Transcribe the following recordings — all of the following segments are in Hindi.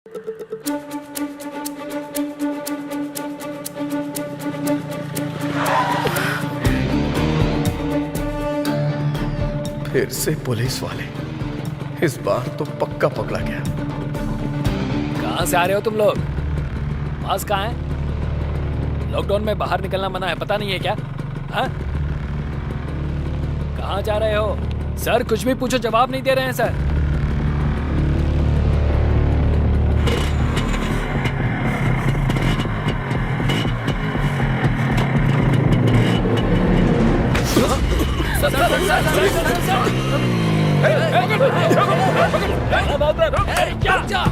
फिर से पुलिस वाले, इस बार तो पक्का पकड़ा गया। कहाँ से आ रहे हो तुम लोग? पास कहाँ है? लॉकडाउन में बाहर निकलना मना है, पता नहीं है क्या? हाँ? कहाँ जा रहे हो? सर कुछ भी पूछो जवाब नहीं दे रहे हैं सर। क्या?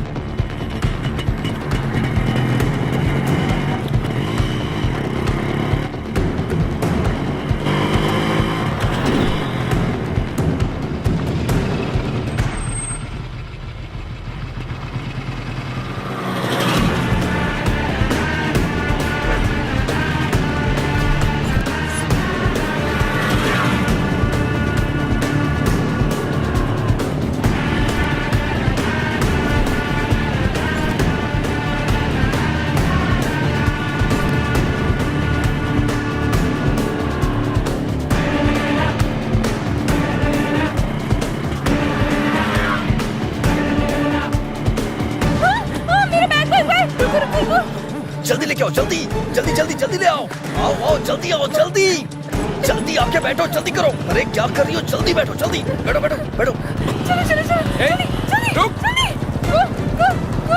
जल्दी लेके आओ, जल्दी जल्दी जल्दी जल्दी ले आओ। आओ आओ जल्दी आओ, जल्दी जल्दी आके बैठो, जल्दी करो। अरे क्या कर रही हो? जल्दी बैठो, जल्दी बैठो बैठो बैठो। चलो चलो चलो जल्दी रुक। जल्दी गो गो गो।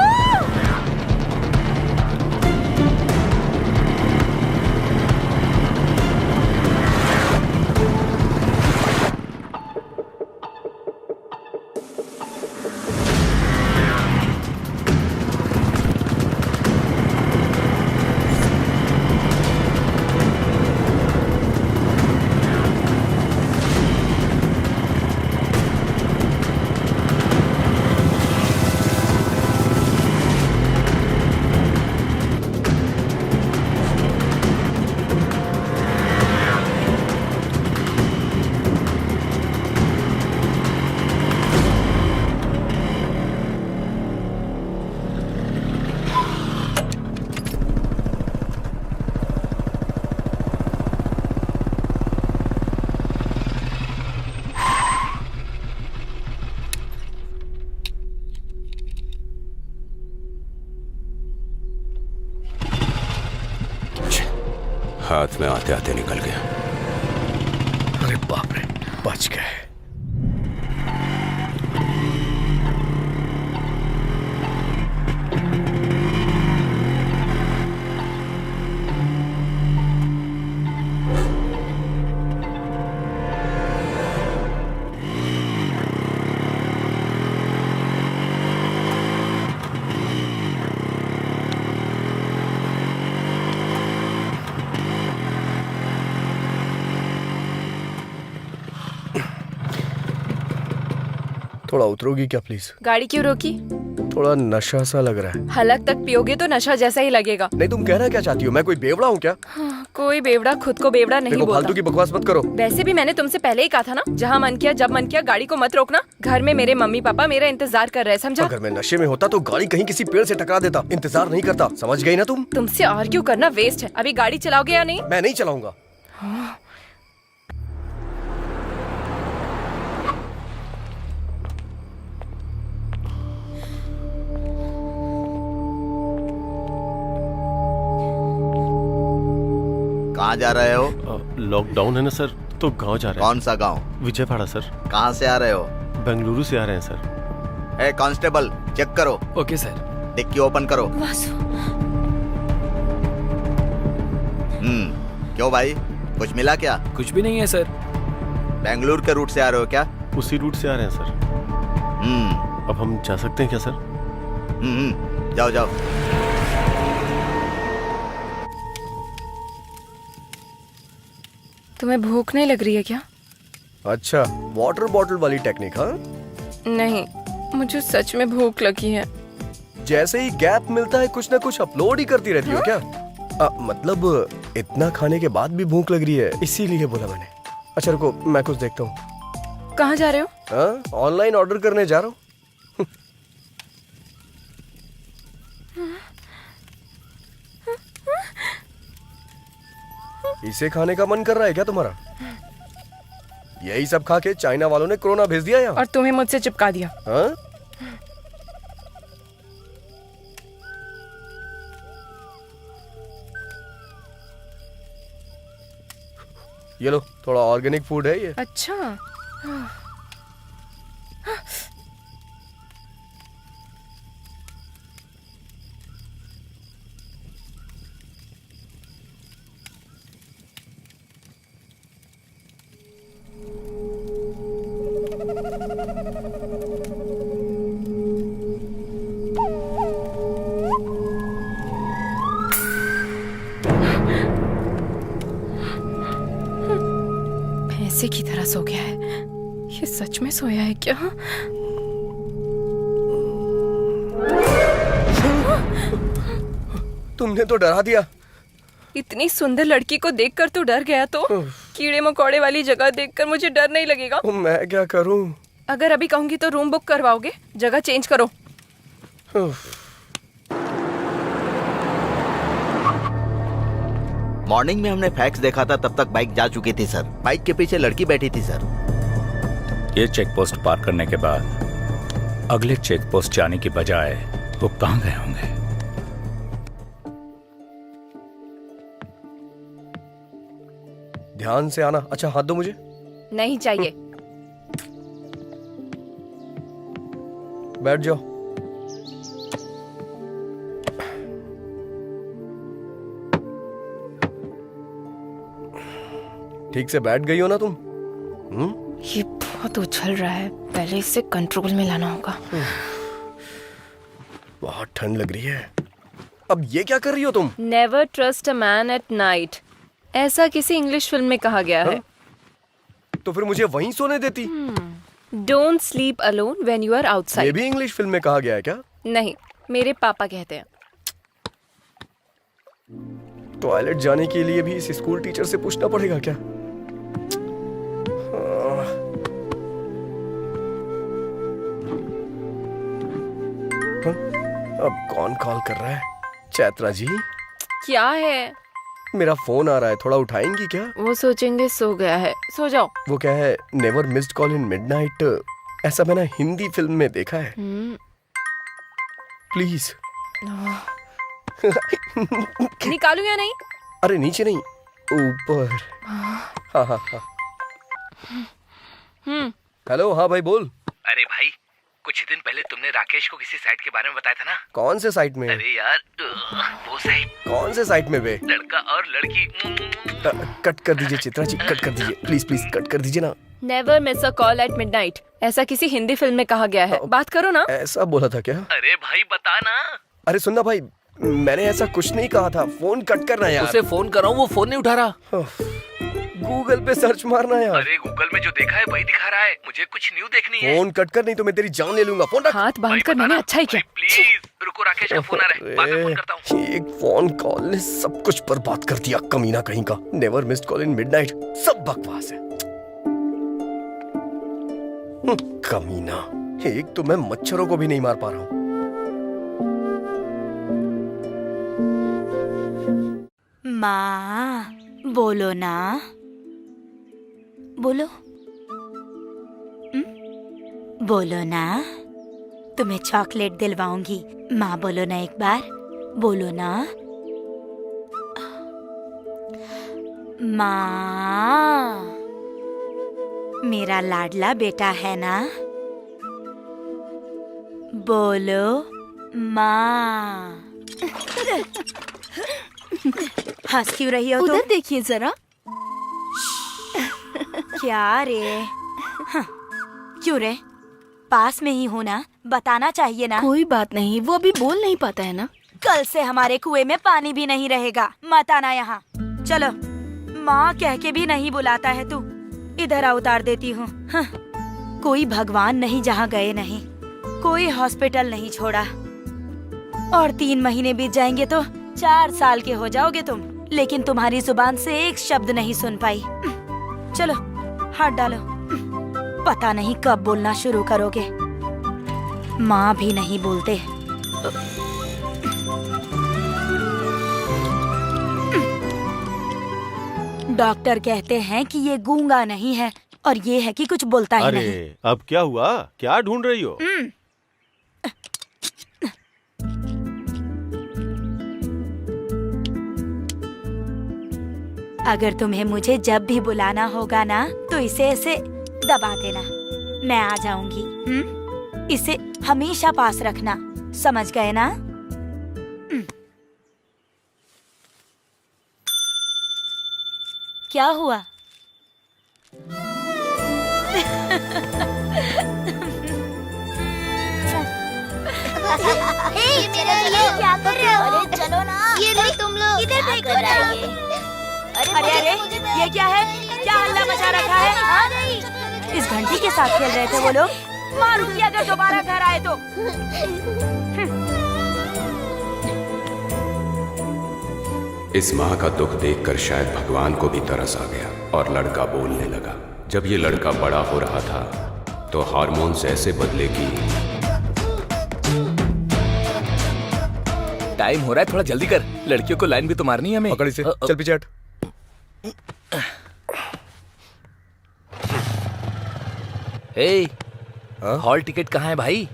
हाथ में आते आते निकल गया। अरे बाप रे, बच गए। थोड़ा उतरोगी क्या प्लीज? गाड़ी क्यों रोकी? थोड़ा नशा सा लग रहा है। हलक तक पियोगे तो नशा जैसा ही लगेगा। नहीं, तुम कहना क्या चाहती हो? मैं कोई बेवड़ा हूँ क्या? हाँ, कोई बेवड़ा खुद को बेवड़ा नहीं देखो, बोलता। फालतू की बकवास मत करो। वैसे भी मैंने तुमसे पहले ही कहा था ना, जहाँ मन किया जब मन किया गाड़ी को मत रोकना। घर में मेरे मम्मी पापा मेरा इंतजार कर रहे हैं, समझा? अगर मैं नशे में होता तो गाड़ी कहीं किसी पेड़ से टकरा देता, इंतजार नहीं करता। समझ गई ना तुम? तुमसे आर्ग्यू करना वेस्ट है। अभी गाड़ी चलाओगे या नहीं? मैं नहीं चलाऊंगा। कहाँ जा रहे हो? लॉकडाउन है ना सर, तो गांव जा रहे हैं। कौन सा गांव? विजयवाड़ा सर। कहाँ से आ रहे हो? बेंगलुरु से आ रहे हैं सर। ए कांस्टेबल, चेक करो। Okay sir. डिक्की ओपन करो। वासु, क्यों भाई, कुछ मिला क्या? कुछ भी नहीं है सर। बेंगलुरु के रूट से आ रहे हो क्या? उसी रूट से आ रहे हैं सर। अब हम जा सकते हैं क्या सर? जाओ जाओ। तुम्हें भूख नहीं लग रही है क्या? अच्छा, वाटर बॉटल वाली टेक्निक? हाँ, नहीं, मुझे सच में भूख लगी है। जैसे ही गैप मिलता है कुछ ना कुछ अपलोड ही करती रहती हो क्या? मतलब इतना खाने के बाद भी भूख लग रही है, इसीलिए बोला मैंने। अच्छा रुको, मैं कुछ देखता हूँ। कहाँ जा रहे हो? ऑनलाइन ऑर्डर करने जा रहा हूँ। इसे खाने का मन कर रहा है क्या तुम्हारा? यही सब खा के चाइना वालों ने कोरोना भेज दिया यहाँ। और तुम्हें मुझसे चिपका दिया। हाँ? ये लो, थोड़ा ऑर्गेनिक फूड है ये। अच्छा। भैंसे की तरह सो गया है। ये सच में सोया है क्या? तुमने तो डरा दिया। इतनी सुंदर लड़की को देखकर तो डर गया, तो कीड़े मकोड़े वाली जगह देखकर मुझे डर नहीं लगेगा? मैं क्या करूं? अगर अभी कहूंगी तो रूम बुक करवाओगे? जगह चेंज करो। मॉर्निंग में हमने फैक्स देखा था, तब तक बाइक जा चुकी थी सर। बाइक के पीछे लड़की बैठी थी सर। ये चेक पोस्ट पार करने के बाद अगले चेक पोस्ट जाने की बजाय वो कहाँ गए होंगे? ध्यान से आना। अच्छा, हाथ दो मुझे। नहीं चाहिए। बैठ जाओ। ठीक से बैठ गई हो ना तुम? ये बहुत उछल रहा है, पहले इसे कंट्रोल में लाना होगा। बहुत ठंड लग रही है। अब ये क्या कर रही हो तुम? Never trust a man at night, ऐसा किसी इंग्लिश फिल्म में कहा गया है। तो फिर मुझे वहीं सोने देती। Don't sleep alone when you are ये आउटसाइड। भी इंग्लिश फिल्म में कहा गया है क्या? नहीं, मेरे पापा कहते हैं। टॉयलेट जाने के लिए भी इस स्कूल टीचर से पूछना पड़ेगा क्या? हाँ? अब कौन कॉल कर रहा है? चैत्रा जी? क्या है? मेरा फोन आ रहा है, थोड़ा उठाएंगी क्या? वो सोचेंगे सो गया है, सो जाओ। वो क्या है, never missed call in midnight, ऐसा मैंने हिंदी फिल्म में देखा है। प्लीज। निकालू या नहीं? अरे नीचे नहीं, ऊपर। हाँ हाँ हाँ। हेलो, हाँ भाई बोल। अरे भाई, कुछ दिन पहले तुमने राकेश को किसी साइट के बारे में बताया था ना? कौन से साइट में? अरे यार, वो साइट। कौन से साइट में बे? लड़का और लड़की। कट कर दीजिए चित्रा जी, कट कर दीजिए प्लीज प्लीज, कट कर दीजिए ना। Never miss a call at midnight, ऐसा किसी हिंदी फिल्म में कहा गया है। बात करो ना। ऐसा बोला था क्या? अरे भाई बता ना। अरे सुनना भाई, मैंने ऐसा कुछ नहीं कहा था। फोन कट करना यार। उसे फोन कर रहा हूँ, वो फोन नहीं उठा रहा। गूगल पे सर्च मारना यार। अरे गूगल में जो देखा है वही दिखा रहा है, मुझे कुछ न्यू देखनी है। फोन कट कर, नहीं तो मैं तेरी जान ले लूंगा। फोन रख। हाथ बांध कर मैंने अच्छा ही किया। प्लीज रुको, राकेश का फोन आ रहा है, बाद में फोन करता हूँ। एक फोन कॉल ने सब कुछ बर्बाद कर दिया, कमीना कहीं का। Never missed call in midnight, सब बकवास है। कमीना, एक तो मैं मच्छरों को भी नहीं मार पा रहा हूँ। माँ, बोलो ना, बोलो। बोलो ना, तुम्हें चॉकलेट दिलवाऊंगी। माँ बोलो ना एक बार, बोलो ना। माँ, मेरा लाडला बेटा है ना, बोलो माँ। हंस क्यों रही हो तुम? उधर देखिए जरा। क्या रे? हाँ, क्यों रे? पास में ही हो ना, बताना चाहिए ना। कोई बात नहीं, वो अभी बोल नहीं पाता है ना। कल से हमारे कुएं में पानी भी नहीं रहेगा, मत आना यहाँ। चलो, माँ कह के भी नहीं बुलाता है तू। इधर आ, उतार देती हूँ। हाँ, कोई भगवान नहीं जहाँ गए नहीं, कोई हॉस्पिटल नहीं छोड़ा। और 3 महीने बीत जाएंगे तो 4 साल के हो जाओगे तुम, लेकिन तुम्हारी जुबान से एक शब्द नहीं सुन पाई। चलो हाथ डालो, पता नहीं कब बोलना शुरू करोगे। माँ भी नहीं बोलते। डॉक्टर कहते हैं कि ये गूंगा नहीं है और ये है कि कुछ बोलता ही नहीं। अरे अब क्या हुआ? क्या ढूंढ रही हो? अगर तुम्हें मुझे जब भी बुलाना होगा ना तो इसे ऐसे दबा देना, मैं आ जाऊंगी। इसे हमेशा पास रखना, समझ गए ना? क्या हुआ? ये मेरा लिए क्या कर रहे हो? अरे चलो ना, ये लो तुम लोग इधर देखो ना। अरे अरे ये क्या है? क्या हल्ला मचा रखा है? हाँ? इस घंटी के साथ खेल रहे थे वो लोग। मारूंगी अगर दोबारा घर आए तो। इस माँ का दुख देखकर शायद भगवान को भी तरस आ गया और लड़का बोलने लगा। जब ये लड़का बड़ा हो रहा था तो हार्मोन्स ऐसे बदले कि टाइम हो रहा है, थोड़ा जल्दी कर। लड़कियों को लाइन भी तो मारनी है हमें। पकड़ इसे, चल पीछे हट। हे, हाँ? हॉल टिकट कहाँ है भाई?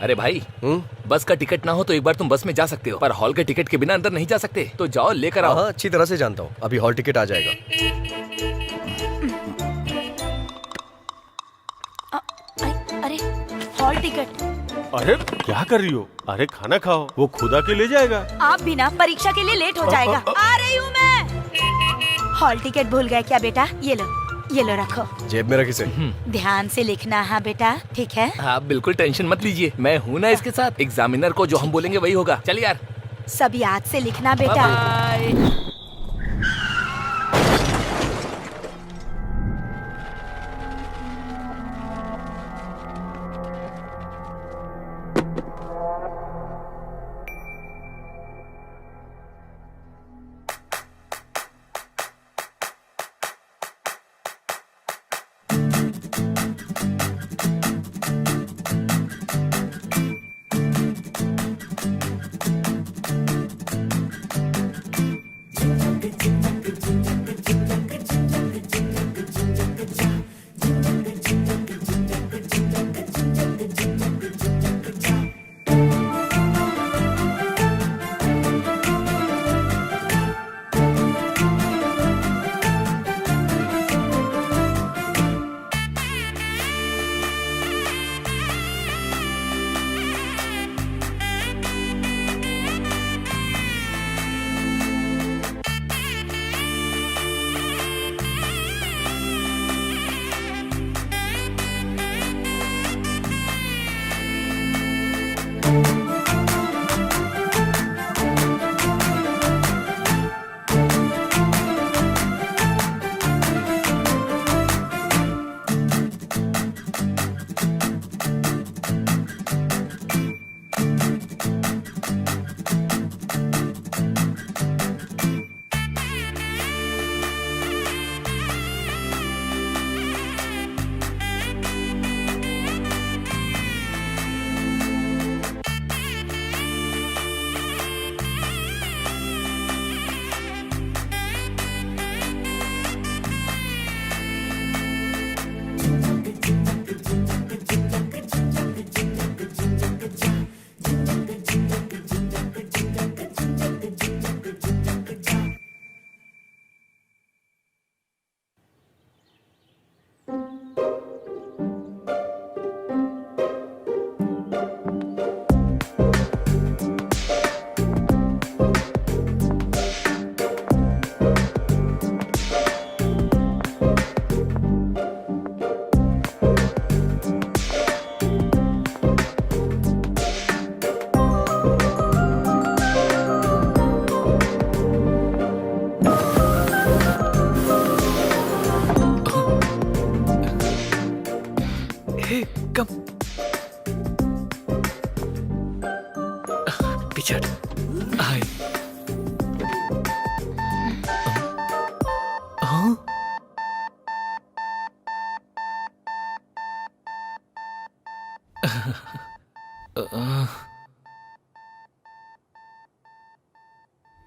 अरे भाई, बस का टिकट ना हो तो एक बार तुम बस में जा सकते हो, पर हॉल के टिकट के बिना अंदर नहीं जा सकते। तो जाओ लेकर आओ। हाँ, अच्छी तरह से जानता हूँ, अभी हॉल टिकट आ जाएगा। अरे हॉल टिकट। अरे क्या कर रही हो? अरे खाना खाओ, वो खुद आके ले जाएगा। आप भी ना परीक्षा के लिए लेट हो जाएगा। आ रही हूँ मैं। हॉल टिकट भूल गए क्या बेटा? ये लो रखो, जेब में रख इसे। ध्यान से लिखना। हाँ बेटा, ठीक है? आप बिल्कुल टेंशन मत लीजिए, मैं हूँ ना इसके साथ। एग्जामिनर को जो हम बोलेंगे वही होगा। चल यार, सब याद से लिखना बेटा। बाय।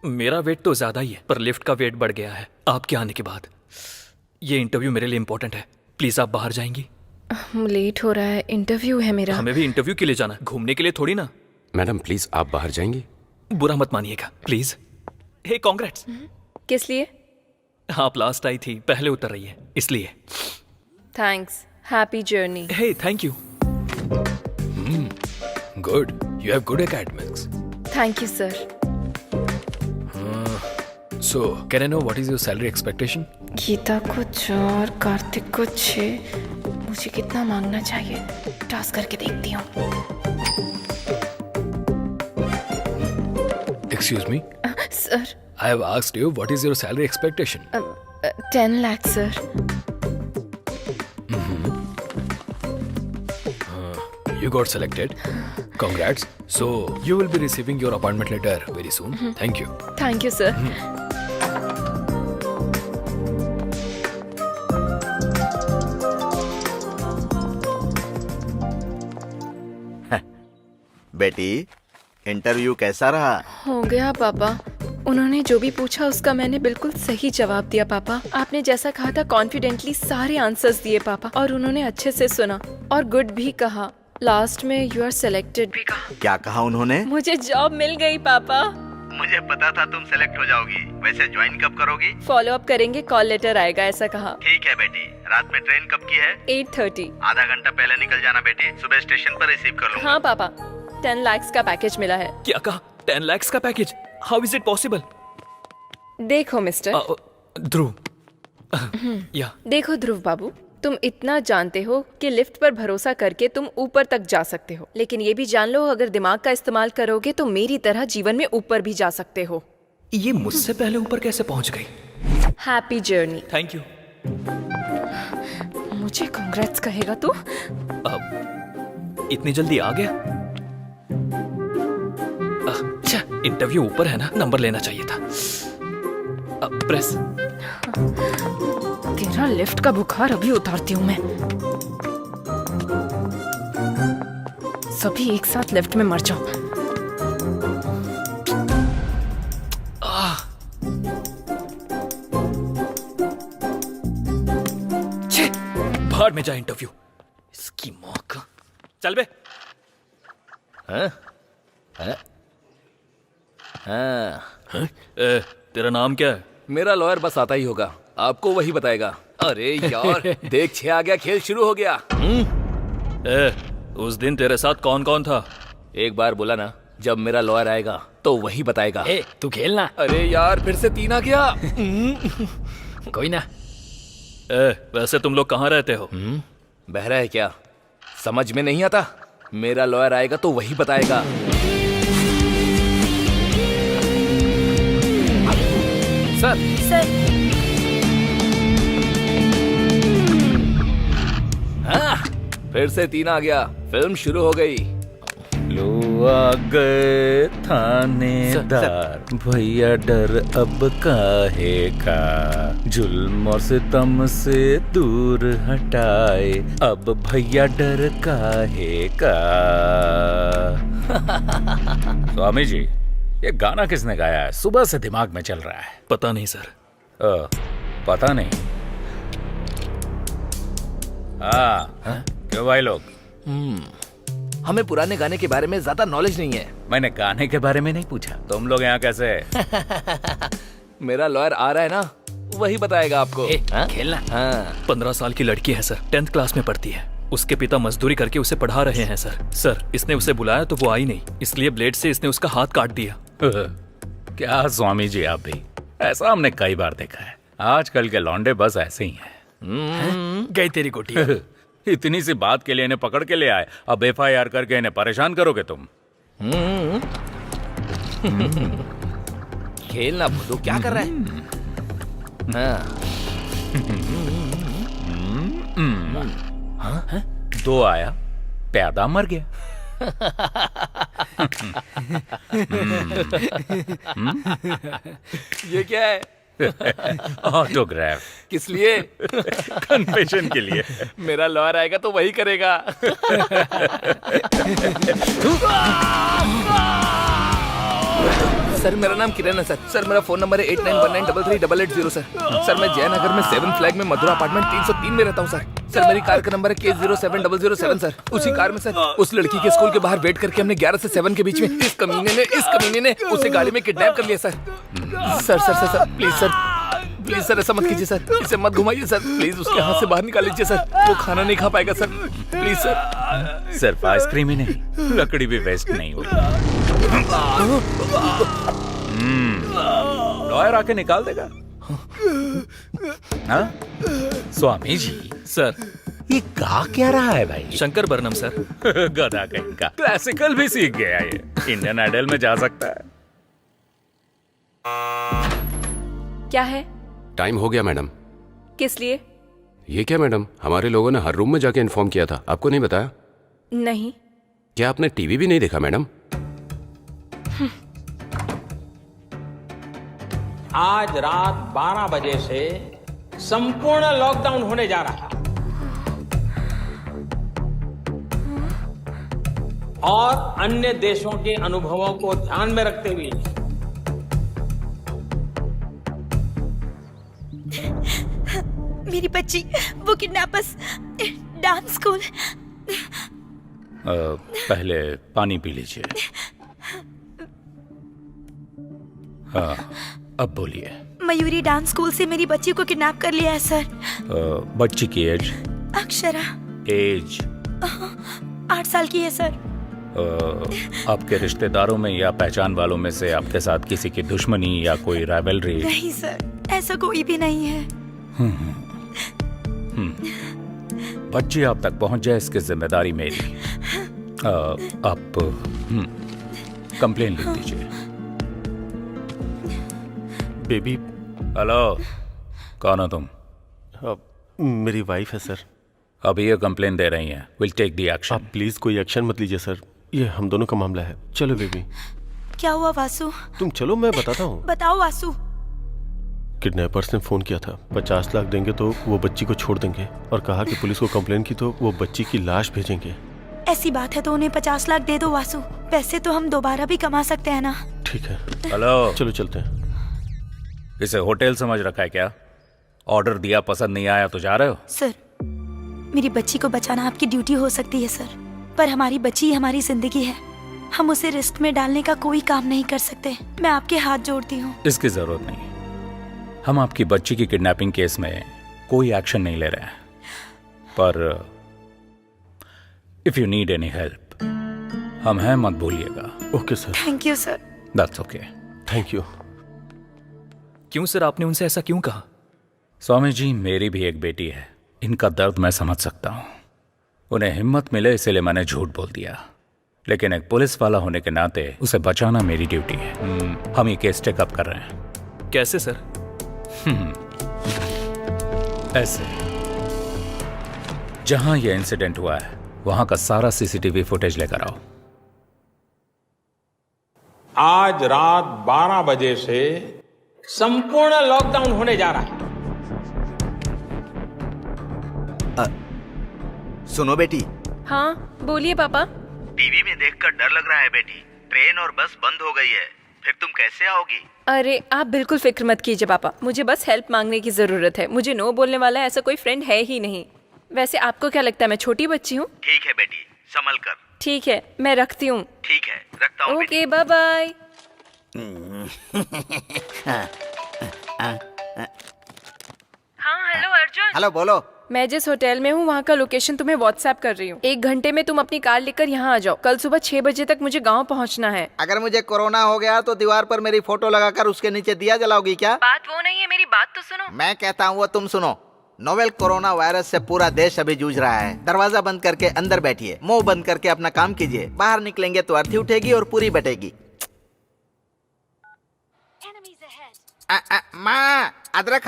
मेरा वेट तो ज्यादा ही है, पर लिफ्ट का वेट बढ़ गया है आपके आने के बाद। ये इंटरव्यू मेरे लिए इंपॉर्टेंट है, प्लीज आप बाहर जाएंगी? लेट हो रहा है, इंटरव्यू है मेरा। हमें भी इंटरव्यू के लिए जाना है, घूमने के लिए थोड़ी ना। मैडम प्लीज आप बाहर जाएंगी? बुरा मत मानिएगा प्लीज। Hey congrats. किस लिए? आप लास्ट आई थी, पहले उतर रही है इसलिए। Thanks, happy journey. Hey thank you. Good, you have good academics. Thank you sir. So can I know what is your salary expectation? Gita को 4, कार्तिक को 6। मुझे कितना मांगना चाहिए? टास्क करके देखती हूँ। Excuse me, sir. I have asked you what is your salary expectation? 10 lakh sir. You got selected. Congrats. So you will be receiving your appointment letter very soon. Thank you. Thank you sir. बेटी, इंटरव्यू कैसा रहा? हो गया पापा। उन्होंने जो भी पूछा उसका मैंने बिल्कुल सही जवाब दिया पापा। आपने जैसा कहा था कॉन्फिडेंटली सारे आंसर्स दिए पापा, और उन्होंने अच्छे से सुना और गुड भी कहा। लास्ट में यू आर सिलेक्टेड भी कहा। क्या कहा उन्होंने? मुझे जॉब मिल गई पापा। मुझे पता था तुम सेलेक्ट हो जाओगी। वैसे ज्वाइन कब करोगी? फॉलो अप करेंगे, कॉल लेटर आएगा, ऐसा कहा। ठीक है बेटी। रात में ट्रेन कब की है? 8:30। आधा घंटा पहले निकल जाना बेटी, सुबह स्टेशन पर रिसीव कर लूंगा। हाँ पापा, 10 लाख का पैकेज मिला है। क्या कहा? 10 lakhs का package? How is it possible? देखो मिस्टर। ध्रुव। या देखो ध्रुव बाबू, तुम इतना जानते हो कि लिफ्ट पर भरोसा करके तुम ऊपर तक जा सकते हो, लेकिन ये भी जान लो अगर दिमाग का इस्तेमाल करोगे तो मेरी तरह जीवन में ऊपर भी जा सकते हो। ये मुझसे पहले ऊपर कैसे पहुंच गई? Happy journey. Thank you. मुझे कांग्रेट्स कहेगा तू? इतनी जल्दी आ गया? अच्छा, इंटरव्यू ऊपर है ना, नंबर लेना चाहिए था। प्रेस। तेरा लिफ्ट का बुखार अभी उतारती हूँ मैं। सभी एक साथ लिफ्ट में मर जाओ। बाहर में जा इंटरव्यू। इसकी मौका। चल बे। तेरा नाम क्या है? मेरा लॉयर बस आता ही होगा, आपको वही बताएगा। अरे यार देख 6 आ गया, खेल शुरू हो गया। उस दिन तेरे साथ कौन कौन था? एक बार बोला ना, जब मेरा लॉयर आएगा तो वही बताएगा। तू खेलना। अरे यार फिर से 3 आ गया। कोई ना। वैसे तुम लोग कहाँ रहते हो? बहरा है क्या? समझ में नहीं आता? मेरा लॉयर आएगा तो वही बताएगा। सर हाँ, फिर से 3 आ गया, फिल्म शुरू हो गई। लो आ गए थानेदार, भैया डर अब काहे का, जुल्म और सितम से दूर हटाए, अब भैया डर काहे का। स्वामी जी, ये गाना किसने गाया है? सुबह से दिमाग में चल रहा है। पता नहीं सर। पता नहीं? हाँ, क्यों भाई लोग? हमें पुराने गाने के बारे में ज्यादा नॉलेज नहीं है। मैंने गाने के बारे में नहीं पूछा। तुम लोग यहाँ कैसे? मेरा लॉयर आ रहा है ना, वही बताएगा आपको। खेलना। हाँ। 15 साल की लड़की है सर, 10th क्लास में पढ़ती है। उसके पिता मजदूरी करके उसे पढ़ा रहे हैं सर। इसने उसे बुलाया तो वो आई नहीं, इसलिए ब्लेड से इसने उसका हाथ काट दिया। क्या स्वामी जी, आप भी ऐसा हमने कई बार देखा है। आजकल के लौंडे बस ऐसे ही हैं। गई तेरी गोटियां। इतनी सी बात के लिए इन्हें पकड़ के ले आए, अब FIR करके इन्हें परेशान करोगे तुम? खेलना भूलो, क्या कर रहा है? हाँ। 2 आया, प्यादा मर गया। ये क्या है? ऑटोग्राफ। किस लिए? कन्फेशन के लिए। मेरा लॉयर आएगा तो वही करेगा। सर मेरा नाम किरण है सर। सर मेरा फोन नंबर है 8919338880 सर। सर मैं जयनगर में 7 फ्लैग में मधुरा अपार्टमेंट 303 में रहता हूँ सर। सर मेरी कार का नंबर है K07007 सर। उसी कार में सर उस लड़की के स्कूल के बाहर वेट करके हमने 11 से 7 के बीच में इस कमीने ने उसे गाड़ी में किडनैप कर लिया sir. Sir sir sir sir please sir ऐसा मत कीजिए सर, इसे मत घुमाइए सर, प्लीज उसके हाथ से बाहर निकाल लीजिए सर, वो खाना नहीं खा पाएगा सर, प्लीज सर। सिर्फ आइसक्रीम ही नहीं, लकड़ी भी वेस्ट नहीं हुई। लॉयर आके निकाल देगा। हाँ? स्वामी जी सर ये गा क्या रहा है भाई? शंकर बरनम सर। गधा कहीं का, क्लासिकल भी सीख गया ये, इंडियन आइडल में जा सकता है। क्या है? टाइम हो गया मैडम। किस लिए? ये क्या मैडम, हमारे लोगों ने हर रूम में जाके इन्फॉर्म किया था, आपको नहीं बताया? नहीं। क्या आपने टीवी भी नहीं देखा मैडम? आज रात 12 बजे से संपूर्ण लॉकडाउन होने जा रहा है और अन्य देशों के अनुभवों को ध्यान में रखते हुए मेरी बच्ची, वो किडनैपर्स डांस स्कूल। पहले पानी पी लीजिए। हाँ, अब बोलिए। मयूरी डांस स्कूल से मेरी बच्ची को किडनैप कर लिया है सर। बच्ची की एज? अक्षरा। एज? 8 साल की है सर। आपके रिश्तेदारों में या पहचान वालों में से आपके साथ किसी की दुश्मनी या कोई राइवलरी? नहीं सर, ऐसा कोई भी नहीं है। बच्ची आप तक पहुंच जाए इसकी जिम्मेदारी मेरी। आप कंप्लेन लिख दीजिए। बेबी। हेलो, कौन हो तुम? मेरी वाइफ है सर। अभी ये कंप्लेन दे रही हैं। Will take the action. आप प्लीज कोई एक्शन मत लीजिए सर, ये हम दोनों का मामला है। चलो बेबी। क्या हुआ वासु? तुम चलो, मैं बताता हूँ। बताओ वासु। किडनैपर्स ने फोन किया था, 50 लाख देंगे तो वो बच्ची को छोड़ देंगे, और कहा कि पुलिस को कंप्लेन की तो वो बच्ची की लाश भेजेंगे। ऐसी बात है तो उन्हें 50 लाख दे दो वासु, पैसे तो हम दोबारा भी कमा सकते हैं ना। ठीक है। हेलो, चलो चलते हैं। इसे होटल समझ रखा है क्या? ऑर्डर दिया, पसंद नहीं आया तो जा रहे हो? सर, मेरी बच्ची को बचाना आपकी ड्यूटी हो सकती है सर, पर हमारी बच्ची हमारी जिंदगी है, हम उसे रिस्क में डालने का कोई काम नहीं कर सकते। मैं आपके हाथ जोड़ती हूँ। इसकी जरूरत नहीं, हम आपकी बच्ची की किडनैपिंग केस में कोई एक्शन नहीं ले रहे हैं, पर if you need any help हम हैं, मत भूलिएगा। Okay sir. Thank you sir. That's okay. Thank you. क्यों सर, आपने उनसे ऐसा क्यों कहा? स्वामी जी, मेरी भी एक बेटी है, इनका दर्द मैं समझ सकता हूँ। उन्हें हिम्मत मिले इसलिए मैंने झूठ बोल दिया, लेकिन एक पुलिस वाला होने के नाते उसे बचाना मेरी ड्यूटी है। हम ये केस टेकअप कर रहे हैं। कैसे सर? ऐसे, जहां यह इंसिडेंट हुआ है वहां का सारा सीसीटीवी फुटेज लेकर आओ। आज रात 12 बजे से संपूर्ण लॉकडाउन होने जा रहा है। सुनो बेटी। हाँ बोलिए पापा। टीवी में देखकर डर लग रहा है बेटी, ट्रेन और बस बंद हो गई है, फिर तुम कैसे आओगी? अरे आप बिल्कुल फिक्र मत कीजिए पापा, मुझे बस हेल्प मांगने की जरूरत है। मुझे नो बोलने वाला ऐसा कोई फ्रेंड है ही नहीं। वैसे आपको क्या लगता है मैं छोटी बच्ची हूँ? ठीक है बेटी, संभल कर। ठीक है, मैं रखती हूँ। ठीक है, रखता हूँ। Okay, bye bye. हाँ हेलो अर्जुन। हेलो, बोलो। मैं जिस होटल में हूँ वहाँ का लोकेशन तुम्हें व्हाट्सएप कर रही हूँ। 1 घंटे में तुम अपनी कार लेकर यहाँ आ जाओ। कल सुबह 6 बजे तक मुझे गाँव पहुँचना है। अगर मुझे कोरोना हो गया तो दीवार पर मेरी फोटो लगाकर उसके नीचे दिया जलाओगी क्या? बात वो नहीं है, मेरी बात तो सुनो। मैं कहता हूँ वो तुम सुनो। नोवेल कोरोना वायरस से पूरा देश अभी जूझ रहा है। दरवाजा बंद करके अंदर बैठिए, मुंह बंद करके अपना काम कीजिए। बाहर निकलेंगे तो अर्थी उठेगी और पूरी बटेगी। माँ, अदरक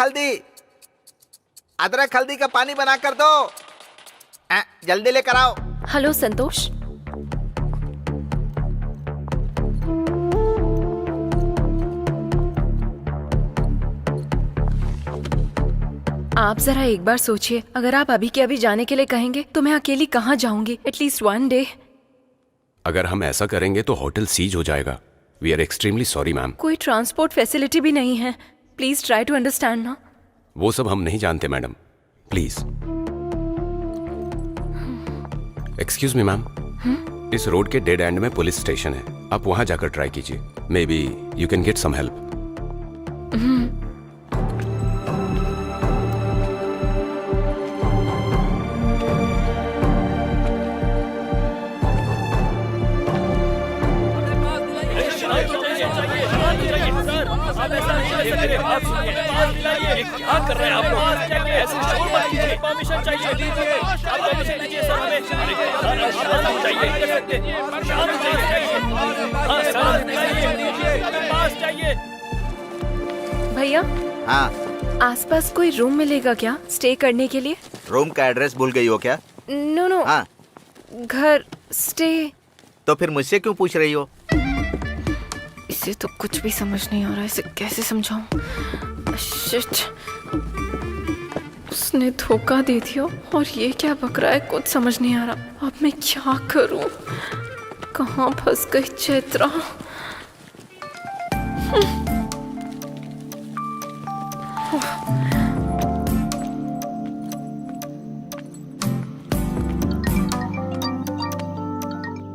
हल्दी का पानी बना कर दो। जल्दी लेकर आओ। हेलो संतोष। आप जरा एक बार सोचिए, अगर आप अभी के अभी जाने के लिए कहेंगे तो मैं अकेली कहाँ जाऊंगी? At least 1 day. अगर हम ऐसा करेंगे तो होटल सीज हो जाएगा, we are extremely sorry ma'am. कोई ट्रांसपोर्ट फैसिलिटी भी नहीं है। प्लीज ट्राई टू अंडरस्टैंड ना। वो सब हम नहीं जानते madam, please. Excuse me ma'am, इस रोड के डेड एंड में पुलिस स्टेशन है, आप वहां जाकर ट्राई कीजिए। Maybe you can get some help. क्या कर रहे हैं आप लोग? ऐसे शोर मत कीजिए। परमिशन चाहिए दीजिए। आप परमिशन दीजिए सर हमें। शांत चाहिए। शांत चाहिए। हाँ शांत चाहिए। पास चाहिए। भैया हाँ, आसपास कोई रूम मिलेगा क्या स्टे करने के लिए? रूम का एड्रेस भूल गई हो क्या? नो नो, हाँ, घर स्टे। तो फिर मुझसे क्यों पूछ रही हो? इसे तो कुछ भी समझ नहीं आ रहा है, इसे कैसे समझाऊं? शिट, उसने धोखा दे दिया और ये क्या बक रहा है, कुछ समझ नहीं आ रहा। अब मैं क्या करूं? कहाँ फंस गई चैत्रा?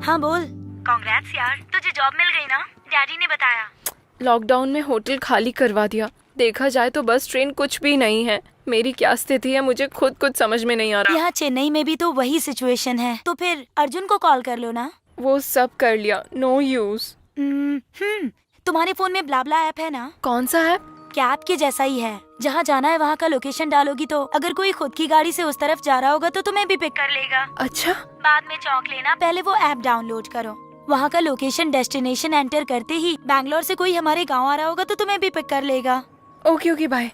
हाँ बोल। कांग्रेट्स यार, तुझे जॉब मिल गई ना? डैडी ने बताया। लॉकडाउन में होटल खाली करवा दिया। देखा जाए तो बस ट्रेन कुछ भी नहीं है। मेरी क्या स्थिति है मुझे खुद कुछ समझ में नहीं आ रहा। यहाँ चेन्नई में भी तो वही सिचुएशन है, तो फिर अर्जुन को कॉल कर लो ना। वो सब कर लिया, नो यूज। तुम्हारे फोन में ब्लाब्ला ऐप है ना? कौन सा ऐप? कैब के जैसा ही है। जहाँ जाना है वहाँ का लोकेशन डालोगी तो अगर कोई खुद की गाड़ी से उस तरफ जा रहा होगा तो तुम्हें भी पिक कर लेगा। अच्छा, बाद में चौंक लेना, पहले वो ऐप डाउनलोड करो। वहाँ का लोकेशन डेस्टिनेशन एंटर करते ही बैंगलोर से कोई हमारे गाँव आ रहा होगा तो तुम्हें भी पिक कर लेगा। Okay okay bye.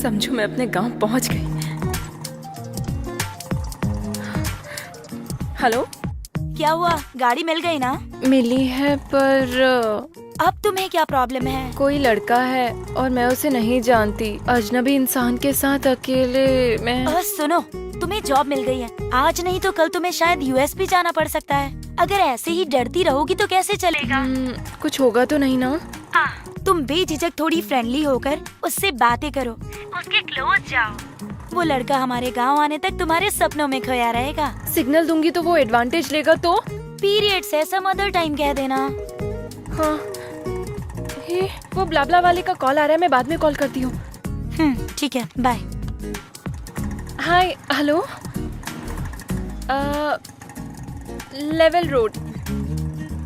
समझो मैं अपने गांव पहुंच गई। हेलो, क्या हुआ? गाड़ी मिल गई ना? मिली है पर अब तुम्हें क्या प्रॉब्लम है? कोई लड़का है और मैं उसे नहीं जानती। अजनबी इंसान के साथ अकेले मैं। सुनो, तुम्हें जॉब मिल गई है। आज नहीं तो कल तुम्हें शायद यूएस भी जाना पड़ सकता है। अगर ऐसे ही डरती रहोगी तो कैसे चलेगा? कुछ होगा तो नहीं ना? तुम बेझिझक थोड़ी फ्रेंडली होकर उससे बातें करो, उसके क्लोज जाओ। वो लड़का हमारे गांव आने तक तुम्हारे सपनों में खोया रहेगा। सिग्नल दूंगी तो वो एडवांटेज लेगा तो? पीरियड से सम अदर टाइम कह देना। हाँ, वो ब्लाब्ला वाले का कॉल आ रहा है, मैं बाद में कॉल करती हूँ। ठीक है, बाय। हाय, हेलो, लेवल रोड।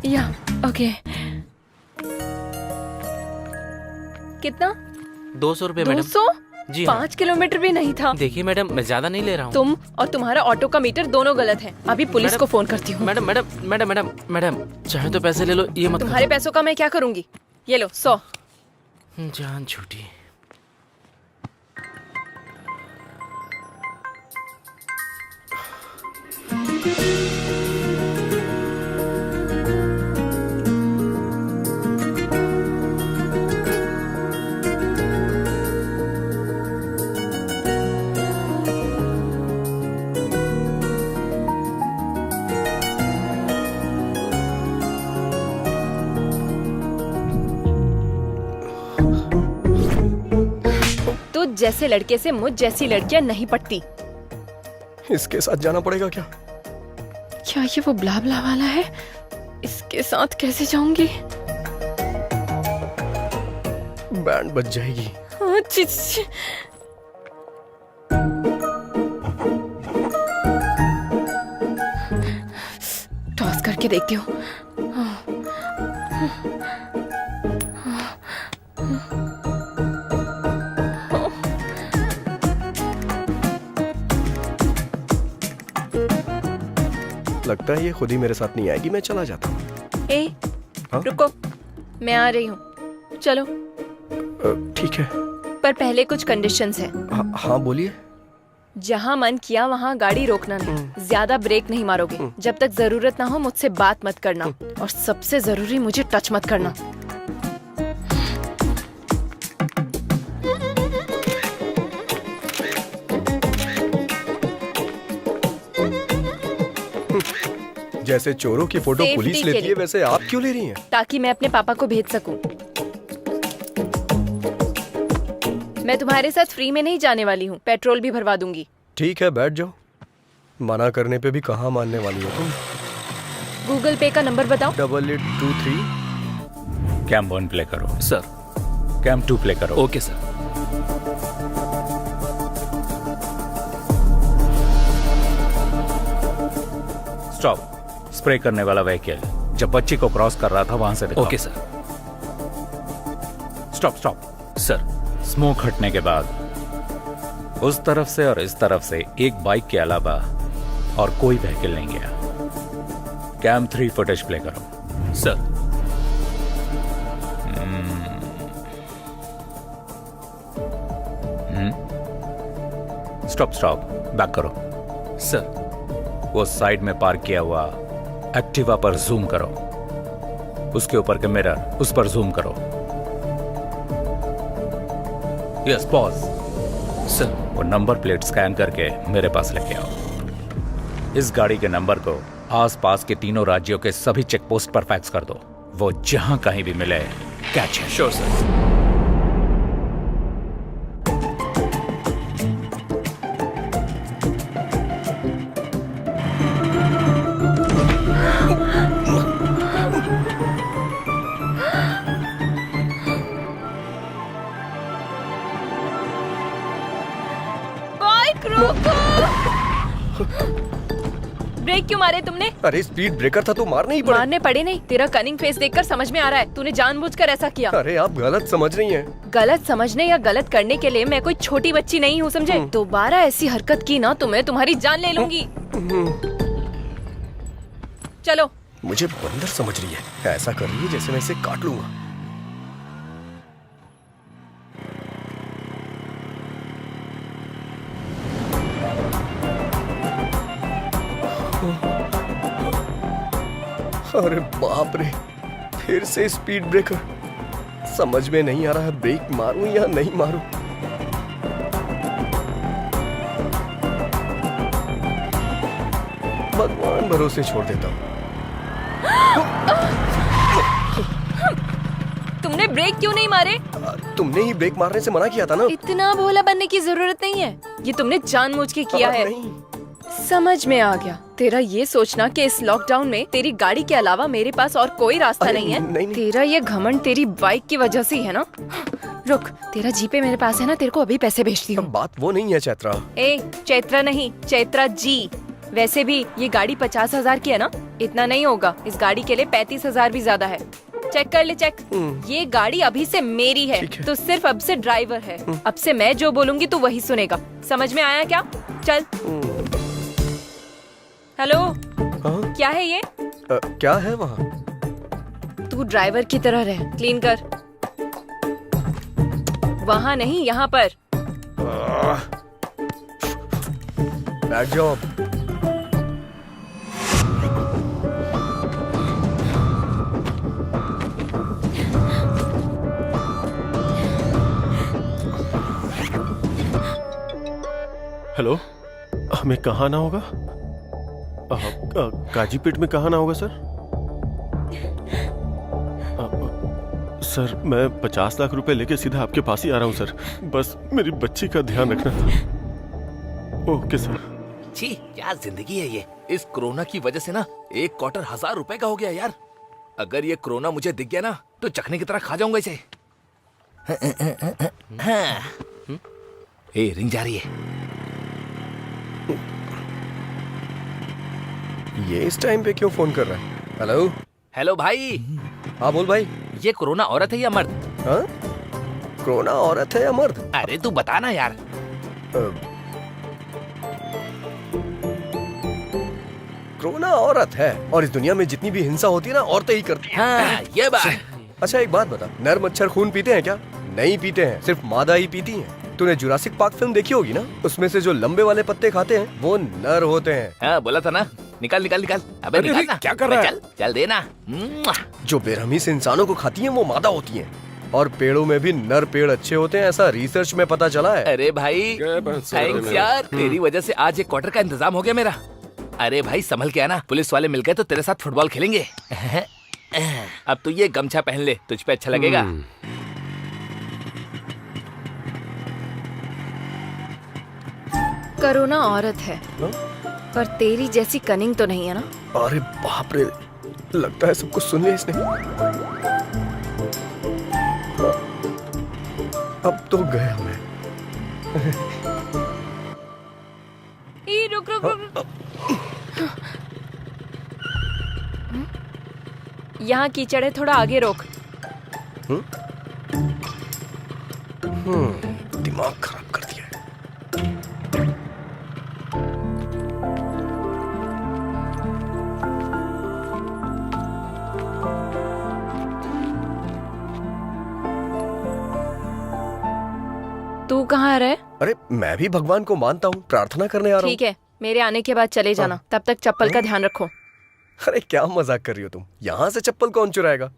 या ओके। कितना? 200 रुपए मैडम। 200? जी 5 किलोमीटर भी नहीं था। देखिए मैडम, मैं ज्यादा नहीं ले रहा हूँ। तुम और तुम्हारा ऑटो का मीटर दोनों गलत है। अभी पुलिस को फोन करती हूँ। Madam madam madam madam madam, चाहे तो पैसे ले लो, ये मत तुम्हारे पैसों का मैं क्या करूँगी? ये लो 100। जान छूटी। जैसे लड़के से मुझ जैसी लड़कियां नहीं पटती। इसके साथ जाना पड़ेगा क्या? क्या ये वो ब्लाब्ला वाला है? इसके साथ कैसे जाऊंगी? बैंड बज जाएगी। टॉस करके देखती हूँ। लगता है ये खुद ही मेरे साथ नहीं आएगी, मैं चला जाता हूँ। रुको, मैं आ रही हूँ, चलो। ठीक है। पर पहले कुछ कंडीशंस हैं। हाँ बोलिए। जहाँ मन किया वहाँ गाड़ी रोकना नहीं, ज्यादा ब्रेक नहीं मारोगे, जब तक जरूरत ना हो मुझसे बात मत करना, और सबसे जरूरी मुझे टच मत करना। जैसे चोरों की फोटो Safety पुलिस के लेती है, लिए। वैसे आप क्यों ले रही हैं? ताकि मैं अपने पापा को भेज सकूं। मैं तुम्हारे साथ फ्री में नहीं जाने वाली हूँ, पेट्रोल भी भरवा दूंगी। ठीक है, बैठ जाओ। मना करने पे भी कहाँ मानने वाली हो तुम? गूगल पे का नंबर बताओ। 8823। कैम 1 प्ले करो। सर। कैम 2 प्ले करो। Okay sir. स्टॉप। स्प्रे करने वाला व्हीकल जब बच्ची को क्रॉस कर रहा था वहां से दिखाओ। Okay sir. Stop stop. Sir. Smoke हटने के बाद उस तरफ से और इस तरफ से एक बाइक के अलावा और कोई व्हीकल नहीं गया। कैम 3 फुटेज प्ले करो। सर। Stop stop. बैक करो। सर। वो साइड में पार्क किया हुआ एक्टिवा पर जूम करो। उसके ऊपर के मिरर, उस पर जूम करो। Yes, pause. सर। वो नंबर प्लेट स्कैन करके मेरे पास लेके आओ। इस गाड़ी के नंबर को आसपास के तीनों राज्यों के सभी चेक पोस्ट पर फैक्स कर दो। वो जहां कहीं भी मिले कैच है। Sure sir. ब्रेक क्यों मारे तुमने? अरे स्पीड ब्रेकर था तो मारने ही पड़े। मारने पड़े नहीं, तेरा कनिंग फेस देखकर समझ में आ रहा है तूने जानबूझकर ऐसा किया। अरे आप गलत समझ रही हैं। गलत समझने या गलत करने के लिए मैं कोई छोटी बच्ची नहीं हूँ, समझे? दोबारा ऐसी हरकत की ना तो मैं तुम्हारी जान ले लूंगी। चलो। मुझे बंदर समझ रही है, ऐसा कर रही है जैसे मैं इसे काट लूंगा। अरे बाप रे, फिर से स्पीड ब्रेकर। समझ में नहीं आ रहा है ब्रेक मारूं या नहीं मारूं। भगवान भरोसे छोड़ देता हूं। तुमने ब्रेक क्यों नहीं मारे? तुमने ही ब्रेक मारने से मना किया था ना। इतना भोला बनने की जरूरत नहीं है, ये तुमने जानबूझ के किया है। नहीं। समझ में आ गया। तेरा ये सोचना कि इस लॉकडाउन में तेरी गाड़ी के अलावा मेरे पास और कोई रास्ता नहीं है। नहीं। तेरा ये घमंड तेरी बाइक की वजह से ही है ना। रुक, तेरा जीपे मेरे पास है ना, तेरे को अभी पैसे भेजती हूँ। बात वो नहीं है चैत्रा। ए, चैत्रा नहीं, चैत्रा जी। वैसे भी ये गाड़ी 50,000 की है ना, इतना नहीं होगा। इस गाड़ी के लिए 35,000 भी ज्यादा है। चेक कर ले, चेक। ये गाड़ी अभी से मेरी है, तो सिर्फ अब से ड्राइवर है। अब से मैं जो बोलूंगी तू वही सुनेगा। समझ में आया क्या? चल। हेलो। क्या है ये? क्या है वहाँ? तू ड्राइवर की तरह रह, क्लीन कर। वहाँ नहीं, यहाँ पर। बैठ जाओ। हेलो, हमें कहाँ आना होगा? काजीपेट में कहाँ आना होगा सर? सर मैं 50 लाख रुपए लेके सीधा आपके पास ही आ रहा हूँ सर। बस मेरी बच्ची का ध्यान रखना था। Okay sir. छी, क्या जिंदगी है ये। इस कोरोना की वजह से ना 1 क्वार्टर 1000 रुपए का हो गया यार। अगर ये कोरोना मुझे दिख गया ना तो चखने की तरह खा जाऊंगा इसे। ए, रिंग जा रही है। ये इस टाइम पे क्यों फोन कर रहा है? हेलो। हेलो भाई। हाँ बोल भाई। ये कोरोना औरत है या मर्द? हाँ? कोरोना औरत है या मर्द? अरे तू बता ना यार। कोरोना औरत है, और इस दुनिया में जितनी भी हिंसा होती है ना, औरतें ही करती हैं। हाँ, ये बात। अच्छा एक बात बता, नर मच्छर खून पीते हैं क्या? नहीं पीते हैं, सिर्फ मादा ही पीती हैं। तूने जुरासिक पार्क फिल्म देखी होगी ना, उसमें से जो लंबे वाले पत्ते खाते हैं वो नर होते हैं। हाँ बोला था ना, निकाल निकाल निकाल। अबे अरे, निकाल ना। क्या कर रहा है? चल चल देना। जो बेरहमी से इंसानों को खाती हैं वो मादा होती हैं, और पेड़ों में भी नर पेड़ अच्छे होते हैं, ऐसा रिसर्च में पता चला है। अरे भाई थैंक्स यार, तेरी वजह से आज एक क्वार्टर का इंतजाम हो गया मेरा। अरे भाई संभल के आना, पुलिस वाले मिल गए तो तेरे साथ फुटबॉल खेलेंगे। अब तू ये गमछा पहन ले, तुझ पे अच्छा लगेगा। करोना औरत है, पर तेरी जैसी कनिंग तो नहीं है ना? अरे बाप रे, लगता है सब कुछ सुन लिया इसने। अब तो गया मैं। रुक रुक रुक। यहाँ कीचड़ है, थोड़ा आगे रोक। दिमाग खराब कर दिया है। तू कहाँ रहे? अरे मैं भी भगवान को मानता हूँ, प्रार्थना करने आ रहा हूँ। ठीक है, मेरे आने के बाद चले जाना, तब तक चप्पल का ध्यान रखो। अरे क्या मजाक कर रही हो तुम? यहाँ से चप्पल कौन चुराएगा?